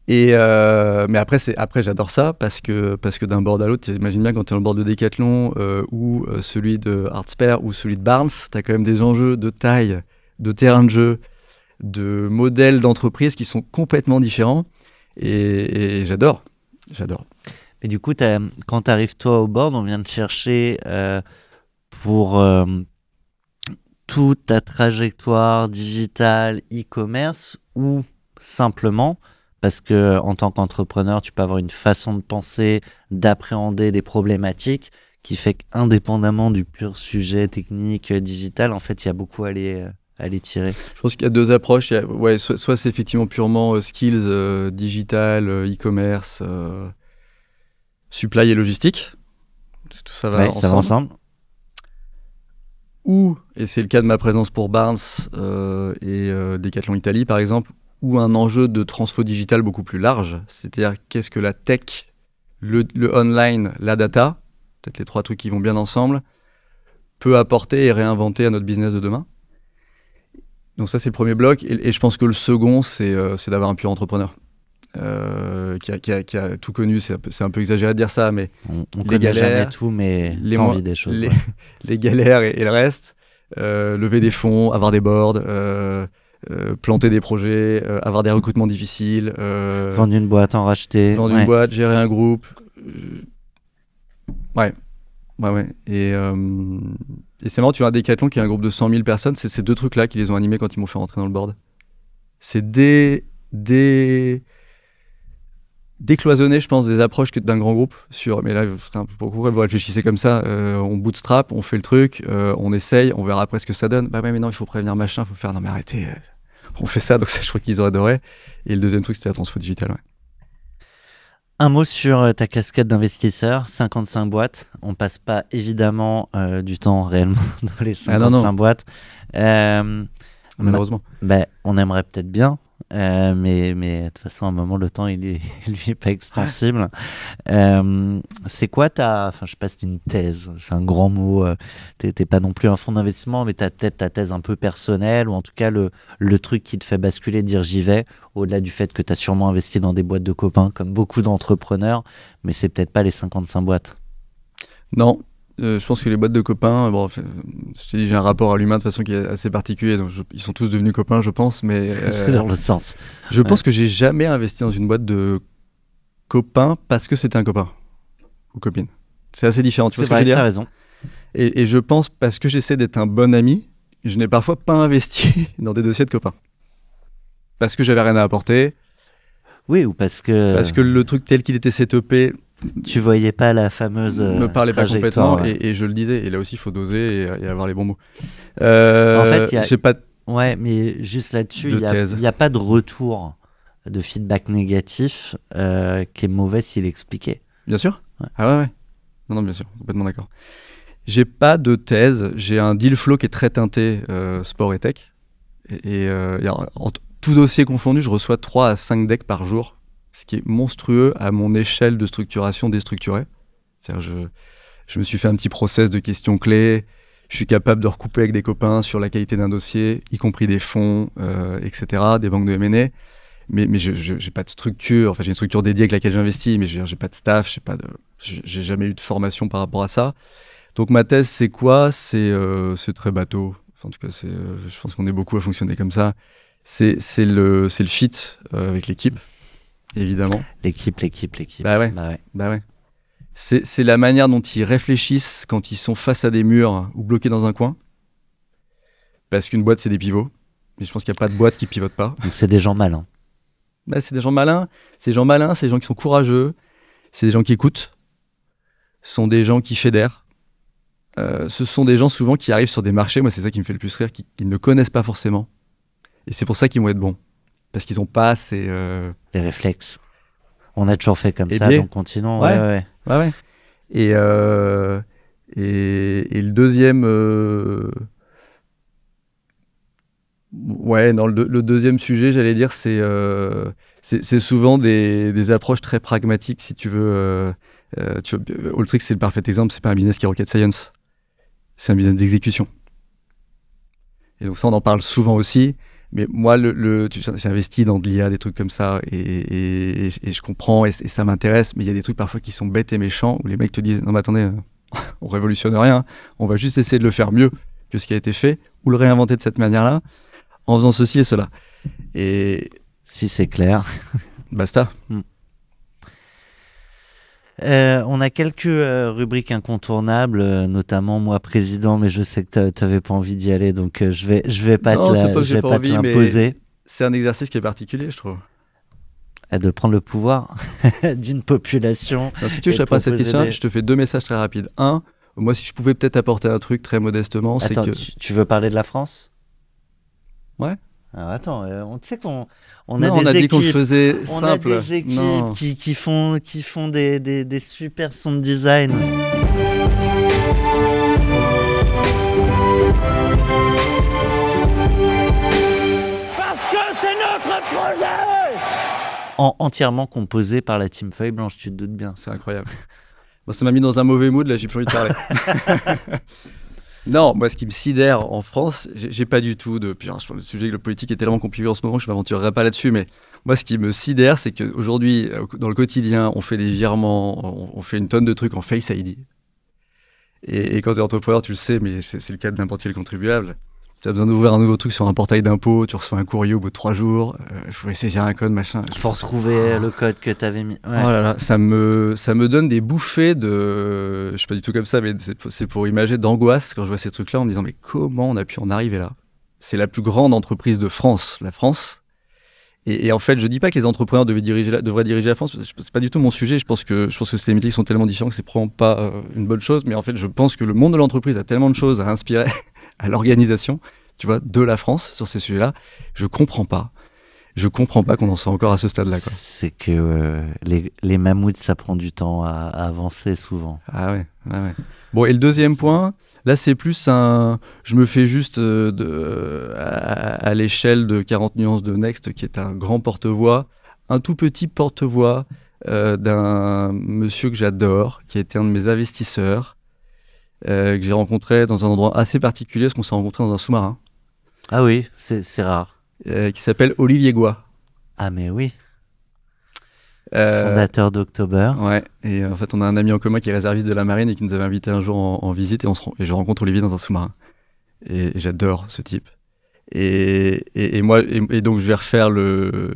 Mais après j'adore ça parce que d'un board à l'autre, t'imagines bien quand t'es dans le board de Decathlon ou celui de Artspare ou celui de Barnes, t'as quand même des enjeux de taille, de terrain de jeu, de modèles d'entreprise qui sont complètement différents et j'adore. Mais du coup, quand tu arrives toi au board, on vient te chercher pour toute ta trajectoire digitale, e-commerce ou simplement parce que en tant qu'entrepreneur, tu peux avoir une façon de penser, d'appréhender des problématiques qui fait qu'indépendamment du pur sujet technique digital, en fait, il y a beaucoup à les tirer. Je pense qu'il y a 2 approches. Soit c'est effectivement purement skills digital, e-commerce, supply et logistique. Tout ça va ensemble. Ça va ensemble. Ou, et c'est le cas de ma présence pour Barnes et Decathlon Italie par exemple, ou un enjeu de transfo digital beaucoup plus large. C'est-à-dire qu'est-ce que la tech, le online, la data, peut-être les 3 trucs qui vont bien ensemble, peut apporter et réinventer à notre business de demain. Donc ça, c'est le premier bloc. Et je pense que le second, c'est d'avoir un pur entrepreneur qui a tout connu. C'est un peu exagéré de dire ça, mais on connaît jamais tout, mais t'as envie des choses. Les galères et le reste, lever des fonds, avoir des boards, planter des projets, avoir des recrutements difficiles. Vendre une boîte, en racheter. Vendre une boîte, gérer un groupe. Ouais. Et c'est marrant, tu as un Decathlon qui est un groupe de 100 000 personnes, c'est ces 2 trucs-là qui les ont animés quand ils m'ont fait rentrer dans le board. C'est décloisonner, je pense, des approches d'un grand groupe mais là, pourquoi vous réfléchissez comme ça, on bootstrap, on fait le truc, on essaye, on verra après ce que ça donne. Bah ouais, mais non, il faut prévenir machin, il faut faire, non mais arrêtez, on fait ça, donc ça, je crois qu'ils auraient adoré. Et le deuxième truc, c'était la transfo digitale, ouais. Un mot sur ta casquette d'investisseur, 55 boîtes. On passe pas évidemment du temps réellement dans les 55 boîtes. Malheureusement. On aimerait peut-être bien, mais de toute façon, à un moment, le temps, il est pas extensible. C'est quoi je sais pas si c'est une thèse, c'est un grand mot. T'es pas non plus un fonds d'investissement, mais t'as peut-être ta thèse un peu personnelle, ou en tout cas le truc qui te fait basculer, dire j'y vais, au-delà du fait que t'as sûrement investi dans des boîtes de copains, comme beaucoup d'entrepreneurs, mais c'est peut-être pas les 55 boîtes. Non. Je pense que les boîtes de copains, je t'ai dit, j'ai un rapport à l'humain de façon qui est assez particulier, donc ils sont tous devenus copains, je pense, mais c'est dans le sens. Je pense que j'ai jamais investi dans une boîte de copains parce que c'était un copain ou copine. C'est assez différent, tu vois ce que je veux dire ? T'as raison. Et je pense parce que j'essaie d'être un bon ami, je n'ai parfois pas investi dans des dossiers de copains. Parce que j'avais rien à apporter. Oui, ou parce que le truc tel qu'il était setupé, tu voyais pas la fameuse me parlait pas complètement, et je le disais. Et là aussi, il faut doser et avoir les bons mots. En fait, j'ai pas ouais, mais juste là-dessus, il n'y a pas de retour de feedback négatif qui est mauvais s'il est expliqué. Bien sûr. Ouais. Ah ouais. Non, bien sûr, complètement d'accord. J'ai pas de thèse. J'ai un deal flow qui est très teinté sport et tech. Et en tout dossier confondu, je reçois 3 à 5 decks par jour. Ce qui est monstrueux à mon échelle de structuration déstructurée. C'est-à-dire, je me suis fait un petit process de questions clés. Je suis capable de recouper avec des copains sur la qualité d'un dossier, y compris des fonds, etc., des banques de M&A. Mais je n'ai pas de structure. Enfin, j'ai une structure dédiée avec laquelle j'investis, mais j'ai pas de staff, j'ai jamais eu de formation par rapport à ça. Donc ma thèse, c'est quoi ? C'est très bateau. Enfin, en tout cas, je pense qu'on est beaucoup à fonctionner comme ça. C'est le fit avec l'équipe. évidemment. L'équipe. Bah ouais. C'est la manière dont ils réfléchissent quand ils sont face à des murs ou bloqués dans un coin. Parce qu'une boîte, c'est des pivots. Mais je pense qu'il n'y a pas de boîte qui pivote pas. Donc c'est des gens malins. Bah, c'est des gens malins. C'est des gens qui sont courageux. C'est des gens qui écoutent. Ce sont des gens qui fédèrent. Ce sont des gens souvent qui arrivent sur des marchés. Moi, c'est ça qui me fait le plus rire, qui ne connaissent pas forcément. Et c'est pour ça qu'ils vont être bons. Parce qu'ils n'ont pas ces... Les réflexes. On a toujours fait comme ça, bien. donc continuons. Ouais. Et le deuxième... le deuxième sujet, j'allais dire, c'est souvent des approches très pragmatiques, si tu veux. Alltrix, c'est le parfait exemple, c'est pas un business qui est rocket science. C'est un business d'exécution. Et donc ça, on en parle souvent aussi. Mais moi, j'ai investi dans de l'IA, des trucs comme ça, et je comprends, et ça m'intéresse, mais il y a des trucs parfois qui sont bêtes et méchants, où les mecs te disent « Non mais attendez, on révolutionne rien, on va juste essayer de le faire mieux que ce qui a été fait, ou le réinventer de cette manière-là, en faisant ceci et cela. » Et si c'est clair. Basta. On a quelques rubriques incontournables, notamment moi président, mais je sais que tu n'avais pas envie d'y aller, donc je vais pas te l'imposer. C'est un exercice qui est particulier, je trouve. De prendre le pouvoir d'une population. Alors, si tu veux, je réponds à cette question, je te fais 2 messages très rapides. Un, moi, si je pouvais peut-être apporter un truc très modestement, c'est que... Tu veux parler de la France ? Ouais. Alors attends, on sait qu'on a des équipes, dit qu'on le faisait simple. On a des équipes qui font des super sound design. Parce que c'est notre projet. Entièrement composé par la team Feuille Blanche, tu te doutes bien. C'est incroyable. Bon, ça m'a mis dans un mauvais mood, là, j'ai plus envie de parler. Non, moi, ce qui me sidère en France, j'ai pas du tout de... Puis, sur le sujet, le politique est tellement compliqué en ce moment que je m'aventurerai pas là-dessus, mais moi, ce qui me sidère, c'est qu'aujourd'hui, dans le quotidien, on fait des virements, on fait une tonne de trucs en Face ID. Et quand tu es entrepreneur, tu le sais, mais c'est le cas de n'importe quel contribuable. Tu as besoin d'ouvrir un nouveau truc sur un portail d'impôt, tu reçois un courrier au bout de 3 jours, il faut saisir un code, machin. Il faut retrouver le code que tu avais mis. Ouais. Oh là là, ça me donne des bouffées de... Je suis pas du tout comme ça, mais c'est pour imager d'angoisse quand je vois ces trucs-là en me disant mais comment on a pu en arriver là ? C'est la plus grande entreprise de France, la France. Et en fait, je dis pas que les entrepreneurs devraient diriger la France, c'est pas du tout mon sujet. Je pense que ces métiers sont tellement différents que c'est probablement pas une bonne chose, mais en fait, je pense que le monde de l'entreprise a tellement de choses à inspirer à l'organisation, tu vois, de la France sur ces sujets-là. Je comprends pas qu'on en soit encore à ce stade-là, quoi. C'est que les mammouths, ça prend du temps à avancer souvent. Ah ouais. Bon, et le deuxième point, là, c'est plus je me fais juste à l'échelle de 40 nuances de Next, qui est un grand porte-voix, un tout petit porte-voix d'un monsieur que j'adore, qui a été un de mes investisseurs, que j'ai rencontré dans un endroit assez particulier, parce qu'on s'est rencontré dans un sous-marin. Ah oui, c'est rare. Qui s'appelle Olivier Goua. Ah mais oui. Fondateur d'October. Ouais, et en fait on a un ami en commun qui est réserviste de la marine et qui nous avait invité un jour en visite, et je rencontre Olivier dans un sous-marin. Et j'adore ce type. Et donc je vais refaire le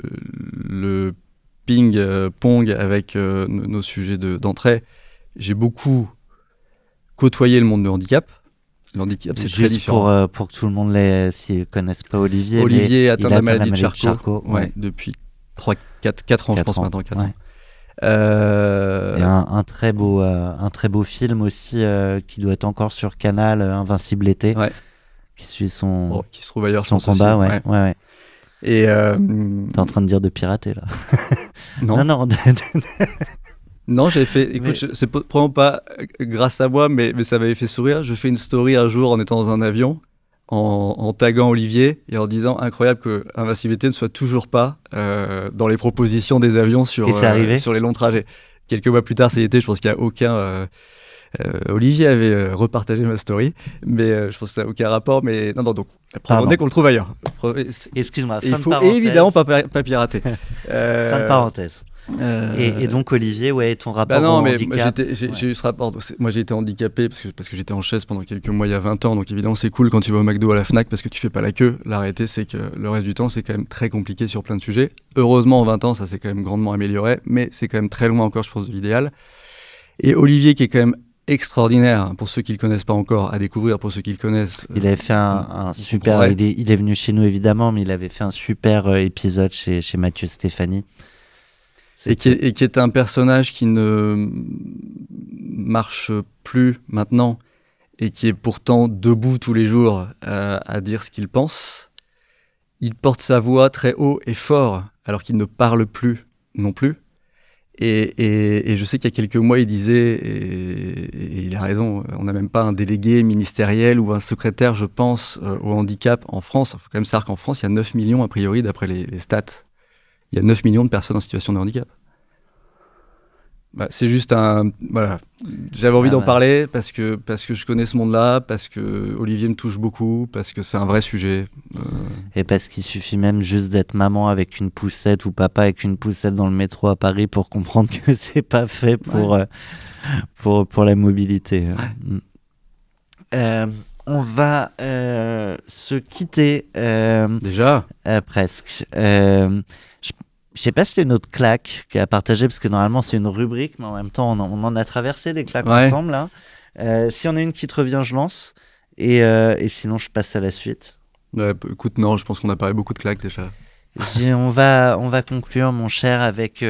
ping-pong avec nos sujets d'entrée. J'ai beaucoup côtoyé le monde du handicap. Le handicap, c'est très différent. Pour que tout le monde s'y connaisse pas Olivier. Olivier atteint de la maladie de Charcot. Ouais, depuis 4 ans, je pense maintenant. 4 ans. Et un très beau film aussi qui doit être encore sur Canal, Invincible été, qui suit qui se trouve ailleurs, son combat. Aussi. Ouais. Et t'es en train de dire de pirater là? Non. Non, j'avais fait. Écoute, c'est probablement pas grâce à moi, mais ça m'avait fait sourire. Je fais une story un jour en étant dans un avion, en taguant Olivier et en disant incroyable que Invincibilité ne soit toujours pas dans les propositions des avions sur les longs trajets. Quelques mois plus tard, ça y était. Je pense qu'il n'y a aucun. Olivier avait repartagé ma story, mais je pense que ça n'a aucun rapport. Mais non, donc dès qu'on le trouve ailleurs. Excuse-moi. Il faut évidemment pas pirater. Fin de parenthèse. Et donc Olivier, ton rapport non, au mais handicap. j'ai eu ce rapport. Moi, j'ai été handicapé parce que j'étais en chaise pendant quelques mois il y a 20 ans. Donc évidemment, c'est cool quand tu vas au McDo à la Fnac parce que tu fais pas la queue. La réalité, c'est que le reste du temps, c'est quand même très compliqué sur plein de sujets. Heureusement, en 20 ans, ça s'est quand même grandement amélioré, mais c'est quand même très loin encore, je pense, de l'idéal. Et Olivier, qui est quand même extraordinaire pour ceux qui le connaissent pas encore, à découvrir pour ceux qui le connaissent. Il avait fait un super. Il est venu chez nous évidemment, mais il avait fait un super épisode chez Mathieu Stéphanie. Et qui est un personnage qui ne marche plus maintenant et qui est pourtant debout tous les jours à dire ce qu'il pense. Il porte sa voix très haut et fort alors qu'il ne parle plus non plus. Et je sais qu'il y a quelques mois, il disait, et il a raison, on n'a même pas un délégué ministériel ou un secrétaire, je pense, au handicap en France. Il faut quand même savoir qu'en France, il y a 9 millions, a priori, d'après les stats. Il y a 9 millions de personnes en situation de handicap. C'est juste un... Voilà. J'avais envie d'en parler parce que je connais ce monde-là, parce que Olivier me touche beaucoup, parce que c'est un vrai sujet. Et parce qu'il suffit même juste d'être maman avec une poussette ou papa avec une poussette dans le métro à Paris pour comprendre que c'est pas fait pour la mobilité. Ouais. On va se quitter. Déjà presque. Je sais pas si c'est une autre claque qui a partagé, parce que normalement c'est une rubrique, mais en même temps on en a traversé des claques ensemble. Là. Si on a une qui te revient, je lance. Et sinon je passe à la suite. Écoute, non, je pense qu'on a parlé beaucoup de claques déjà. On va conclure, mon cher, avec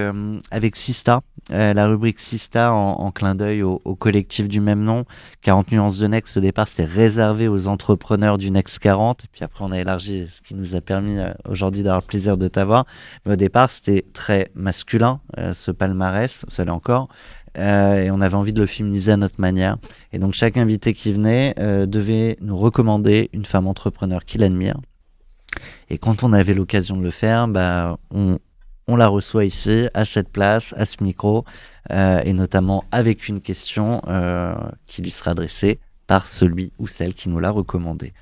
Sista, la rubrique Sista en clin d'œil au collectif du même nom. 40 nuances de Next, au départ, c'était réservé aux entrepreneurs du Next 40. Et puis après, on a élargi, ce qui nous a permis aujourd'hui d'avoir le plaisir de t'avoir. Mais au départ, c'était très masculin, ce palmarès, ça l'est encore. Et on avait envie de le féminiser à notre manière. Et donc, chaque invité qui venait devait nous recommander une femme entrepreneur qu'il admire. Et quand on avait l'occasion de le faire, on la reçoit ici, à cette place, à ce micro, et notamment avec une question qui lui sera adressée par celui ou celle qui nous l'a recommandé.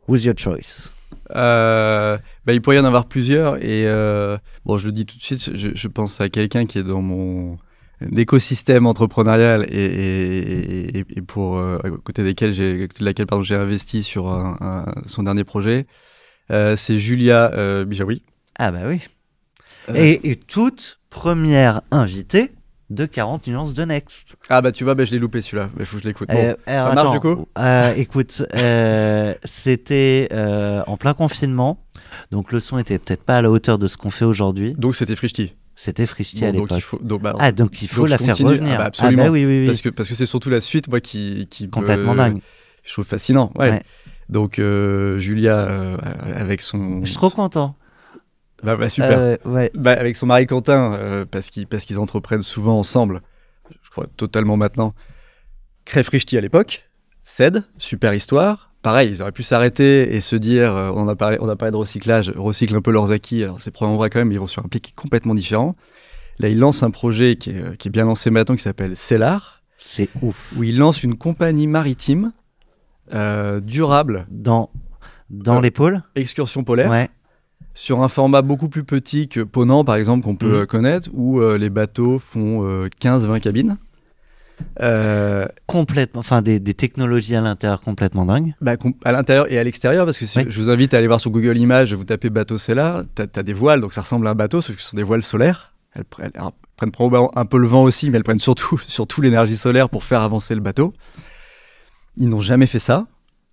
Who's your choice? Il pourrait y en avoir plusieurs, et je le dis tout de suite, je pense à quelqu'un qui est dans mon écosystème entrepreneurial et pour à côté de laquelle j'ai investi sur son dernier projet, c'est Julia Bijawi. Ah bah oui. Et toute première invitée de 40 nuances de Next. Ah bah tu vois, je l'ai loupé celui-là, il faut que je l'écoute. Ça marche du coup? Écoute, c'était en plein confinement, donc le son était peut-être pas à la hauteur de ce qu'on fait aujourd'hui. Donc c'était Frischti. C'était Frischti à l'époque. Donc il faut la faire revenir. Absolument. Oui. Parce que c'est surtout la suite, moi, qui complètement dingue. Je trouve fascinant. Ouais. Donc Julia avec son. Je suis trop content. Super. Avec son mari Quentin, parce qu'ils entreprennent souvent ensemble. Je crois totalement maintenant. Crée Frischti à l'époque. Cède. Super histoire. Pareil, ils auraient pu s'arrêter et se dire, on a parlé de recyclage, recycle un peu leurs acquis. Alors c'est probablement vrai quand même, mais ils vont sur un pied qui est complètement différent. Là, ils lancent un projet qui est bien lancé maintenant, qui s'appelle Cellar. C'est ouf. Où ils lancent une compagnie maritime durable. Dans les pôles. Excursion polaire. Ouais. Sur un format beaucoup plus petit que Ponant, par exemple, qu'on peut connaître, où les bateaux font 15-20 cabines. Complètement, enfin des technologies à l'intérieur complètement dingues. À l'intérieur et à l'extérieur, parce que je vous invite à aller voir sur Google Images, vous tapez bateau Cellar, t'as des voiles, donc ça ressemble à un bateau, sauf que ce sont des voiles solaires. Elles prennent probablement un peu le vent aussi, mais elles prennent surtout l'énergie solaire pour faire avancer le bateau. Ils n'ont jamais fait ça.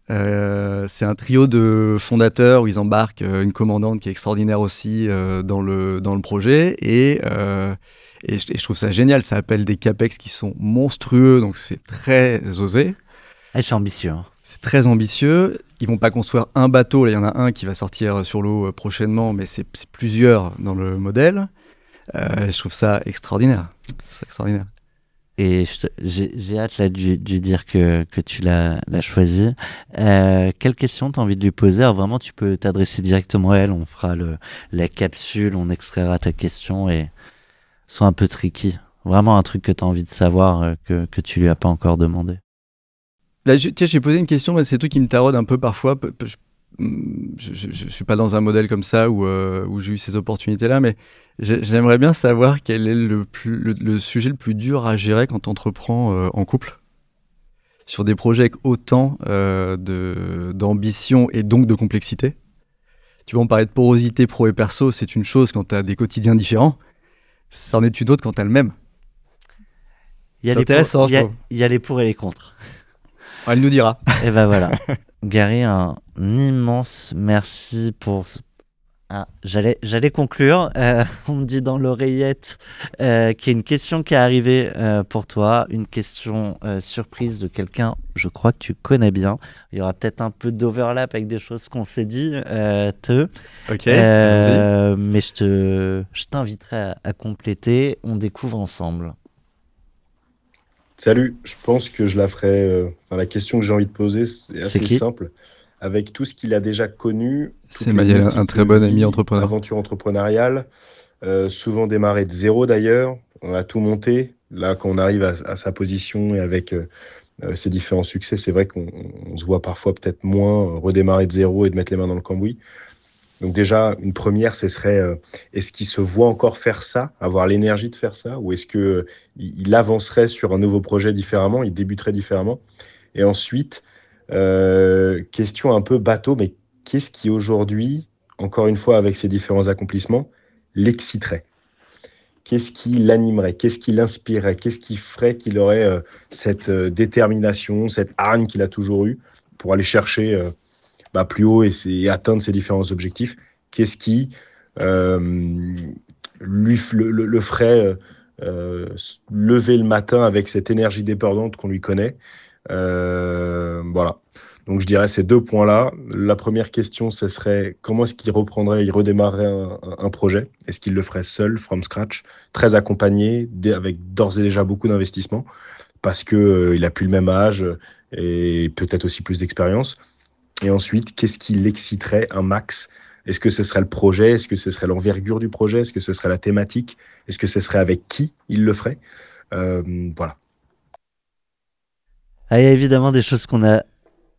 C'est un trio de fondateurs où ils embarquent une commandante qui est extraordinaire aussi dans le projet, et je trouve ça génial. Ça appelle des capex qui sont monstrueux, donc c'est très osé. C'est ambitieux. Hein. C'est très ambitieux. Ils vont pas construire un bateau. Là, il y en a un qui va sortir sur l'eau prochainement, mais c'est plusieurs dans le modèle. Je trouve ça extraordinaire. Et j'ai hâte là de dire que tu l'as choisi. Quelle question tu as envie de lui poser? Alors vraiment, tu peux t'adresser directement à elle. On fera la capsule, on extraira ta question et sois un peu tricky. Vraiment un truc que tu as envie de savoir que tu lui as pas encore demandé. Là, j'ai posé une question, mais c'est toi qui me taraude un peu parfois. je suis pas dans un modèle comme ça où j'ai eu ces opportunités-là, mais j'aimerais bien savoir quel est le sujet le plus dur à gérer quand tu entreprends en couple, sur des projets avec autant d'ambition et donc de complexité. Tu vois, on parlait de porosité pro et perso, c'est une chose quand tu as des quotidiens différents, c'en est une autre quand tu as le même. C'est intéressant. Il y a les pour et les contre. Elle nous dira. Et ben voilà. Gary, un immense merci pour... J'allais conclure. On me dit dans l'oreillette qu'il y a une question qui est arrivée pour toi, une question surprise de quelqu'un, je crois que tu connais bien. Il y aura peut-être un peu d'overlap avec des choses qu'on s'est dit. Ok. Mais je t'inviterai à compléter. On découvre ensemble. Salut, je pense que je la ferai. La question que j'ai envie de poser, c'est assez simple. Avec tout ce qu'il a déjà connu. C'est Maël, un très bon ami entrepreneur. Aventure entrepreneuriale, souvent démarré de zéro d'ailleurs. On a tout monté. Là, quand on arrive à sa position et avec ses différents succès, c'est vrai qu'on se voit parfois peut-être moins redémarrer de zéro et de mettre les mains dans le cambouis. Donc déjà, une première, ce serait, est-ce qu'il se voit encore faire ça, avoir l'énergie de faire ça, ou est-ce qu'il avancerait sur un nouveau projet différemment, il débuterait différemment? Et ensuite, question un peu bateau, mais qu'est-ce qui aujourd'hui, encore une fois avec ses différents accomplissements, l'exciterait? Qu'est-ce qui l'animerait? Qu'est-ce qui l'inspirerait? Qu'est-ce qui ferait qu'il aurait cette détermination, cette hargne qu'il a toujours eue pour aller chercher plus haut et atteindre ses différents objectifs? Qu'est-ce qui le ferait lever le matin avec cette énergie débordante qu'on lui connaît? Voilà. Donc je dirais ces deux points-là. La première question, ce serait comment est-ce qu'il redémarrerait un projet? Est-ce qu'il le ferait seul, from scratch, très accompagné, avec d'ores et déjà beaucoup d'investissement, parce qu'il n'a plus le même âge et peut-être aussi plus d'expérience? Et ensuite, qu'est-ce qui l'exciterait un max? Est-ce que ce serait le projet? Est-ce que ce serait l'envergure du projet? Est-ce que ce serait la thématique? Est-ce que ce serait avec qui il le ferait? Voilà. Il y a évidemment des choses qu'on a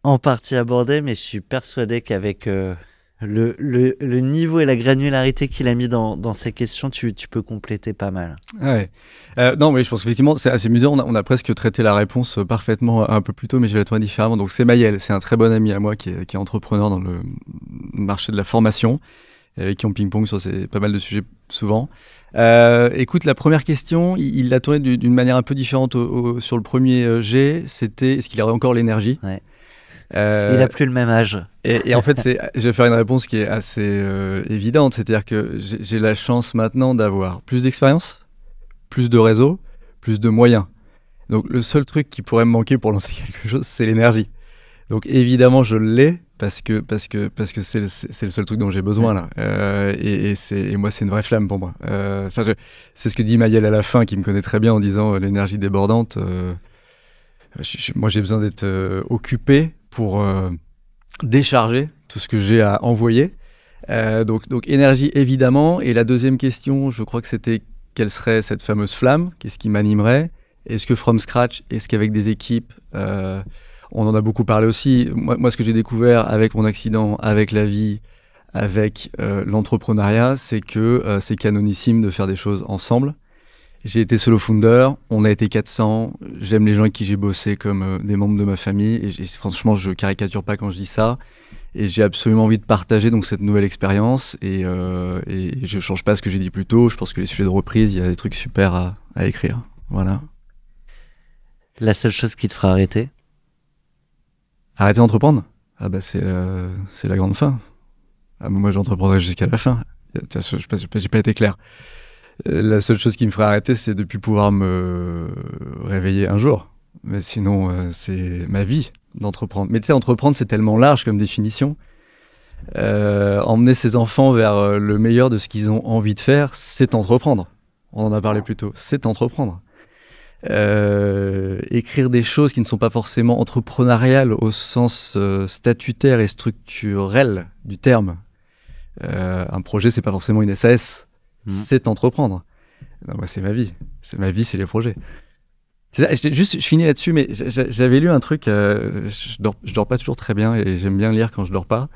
en partie abordées, mais je suis persuadé qu'avec le niveau et la granularité qu'il a mis dans ces questions, tu peux compléter pas mal. Ouais. Non, mais je pense qu'effectivement, c'est assez amusant. On a presque traité la réponse parfaitement un peu plus tôt, mais je vais la tourner différemment. Donc, c'est Maël, c'est un très bon ami à moi qui est entrepreneur dans le marché de la formation, avec qui on ping-pong sur pas mal de sujets souvent. Écoute, la première question, il l'a tournée d'une manière un peu différente sur le premier G. C'était, est-ce qu'il aurait encore l'énergie? Ouais. Il n'a plus le même âge. Et en fait, je vais faire une réponse qui est assez évidente. C'est-à-dire que j'ai la chance maintenant d'avoir plus d'expérience, plus de réseau, plus de moyens. Donc, le seul truc qui pourrait me manquer pour lancer quelque chose, c'est l'énergie. Donc, évidemment, je l'ai parce que c'est le seul truc dont j'ai besoin là. Et moi, c'est une vraie flamme pour moi. C'est ce que dit Maël à la fin, qui me connaît très bien en disant l'énergie débordante. Moi, j'ai besoin d'être occupé pour décharger tout ce que j'ai à envoyer. Donc énergie, évidemment. Et la deuxième question, je crois que c'était quelle serait cette fameuse flamme? Qu'est-ce qui m'animerait? Est-ce que from scratch? Est-ce qu'avec des équipes? On en a beaucoup parlé aussi. Moi, ce que j'ai découvert avec mon accident, avec la vie, avec l'entrepreneuriat, c'est que c'est canonissime de faire des choses ensemble. J'ai été solo founder, on a été 400, j'aime les gens avec qui j'ai bossé comme des membres de ma famille, et franchement, je caricature pas quand je dis ça, et j'ai absolument envie de partager donc cette nouvelle expérience, et je change pas ce que j'ai dit plus tôt. Je pense que les sujets de reprise, il y a des trucs super à écrire, voilà. La seule chose qui te fera arrêter? Arrêter d'entreprendre? Ah bah c'est la grande fin. Ah, moi j'entreprendrai jusqu'à la fin. J'ai pas été clair. La seule chose qui me ferait arrêter, c'est de ne plus pouvoir me réveiller un jour. Mais sinon, c'est ma vie d'entreprendre. Mais tu sais, entreprendre, c'est tellement large comme définition. Emmener ses enfants vers le meilleur de ce qu'ils ont envie de faire, c'est entreprendre. On en a parlé plus tôt. C'est entreprendre. Écrire des choses qui ne sont pas forcément entrepreneuriales au sens statutaire et structurel du terme. Un projet, c'est pas forcément une SAS. C'est entreprendre. Non, moi, c'est ma vie. C'est ma vie, c'est les projets. C'est ça, je finis là-dessus, mais j'avais lu un truc. Je dors pas toujours très bien et j'aime bien lire quand je dors pas.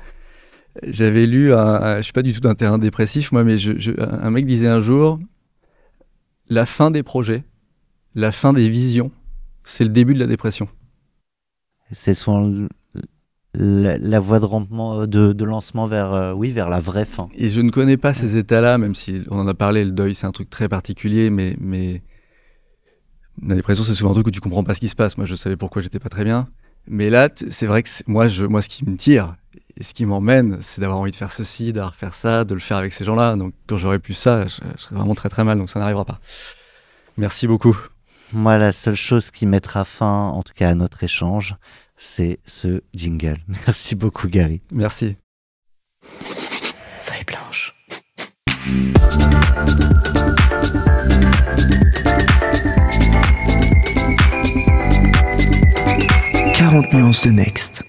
J'avais lu, je suis pas du tout d'un terrain dépressif, moi, mais un mec disait un jour, la fin des projets, la fin des visions, c'est le début de la dépression. C'est souvent la voie de rampement, de lancement vers la vraie fin. Et je ne connais pas ces états-là, même si on en a parlé, le deuil c'est un truc très particulier, mais la dépression c'est souvent un truc où tu comprends pas ce qui se passe. Moi je savais pourquoi j'étais pas très bien, mais là c'est vrai que moi ce qui me tire et ce qui m'emmène, c'est d'avoir envie de faire ceci, d'avoir faire ça, de le faire avec ces gens-là. Donc quand j'aurai plus ça, je serai vraiment très très mal, donc ça n'arrivera pas. Merci beaucoup. Moi, la seule chose qui mettra fin, en tout cas à notre échange, c'est ce jingle. Merci beaucoup, Gary. Merci. Feuille blanche. 40 nuances de Next.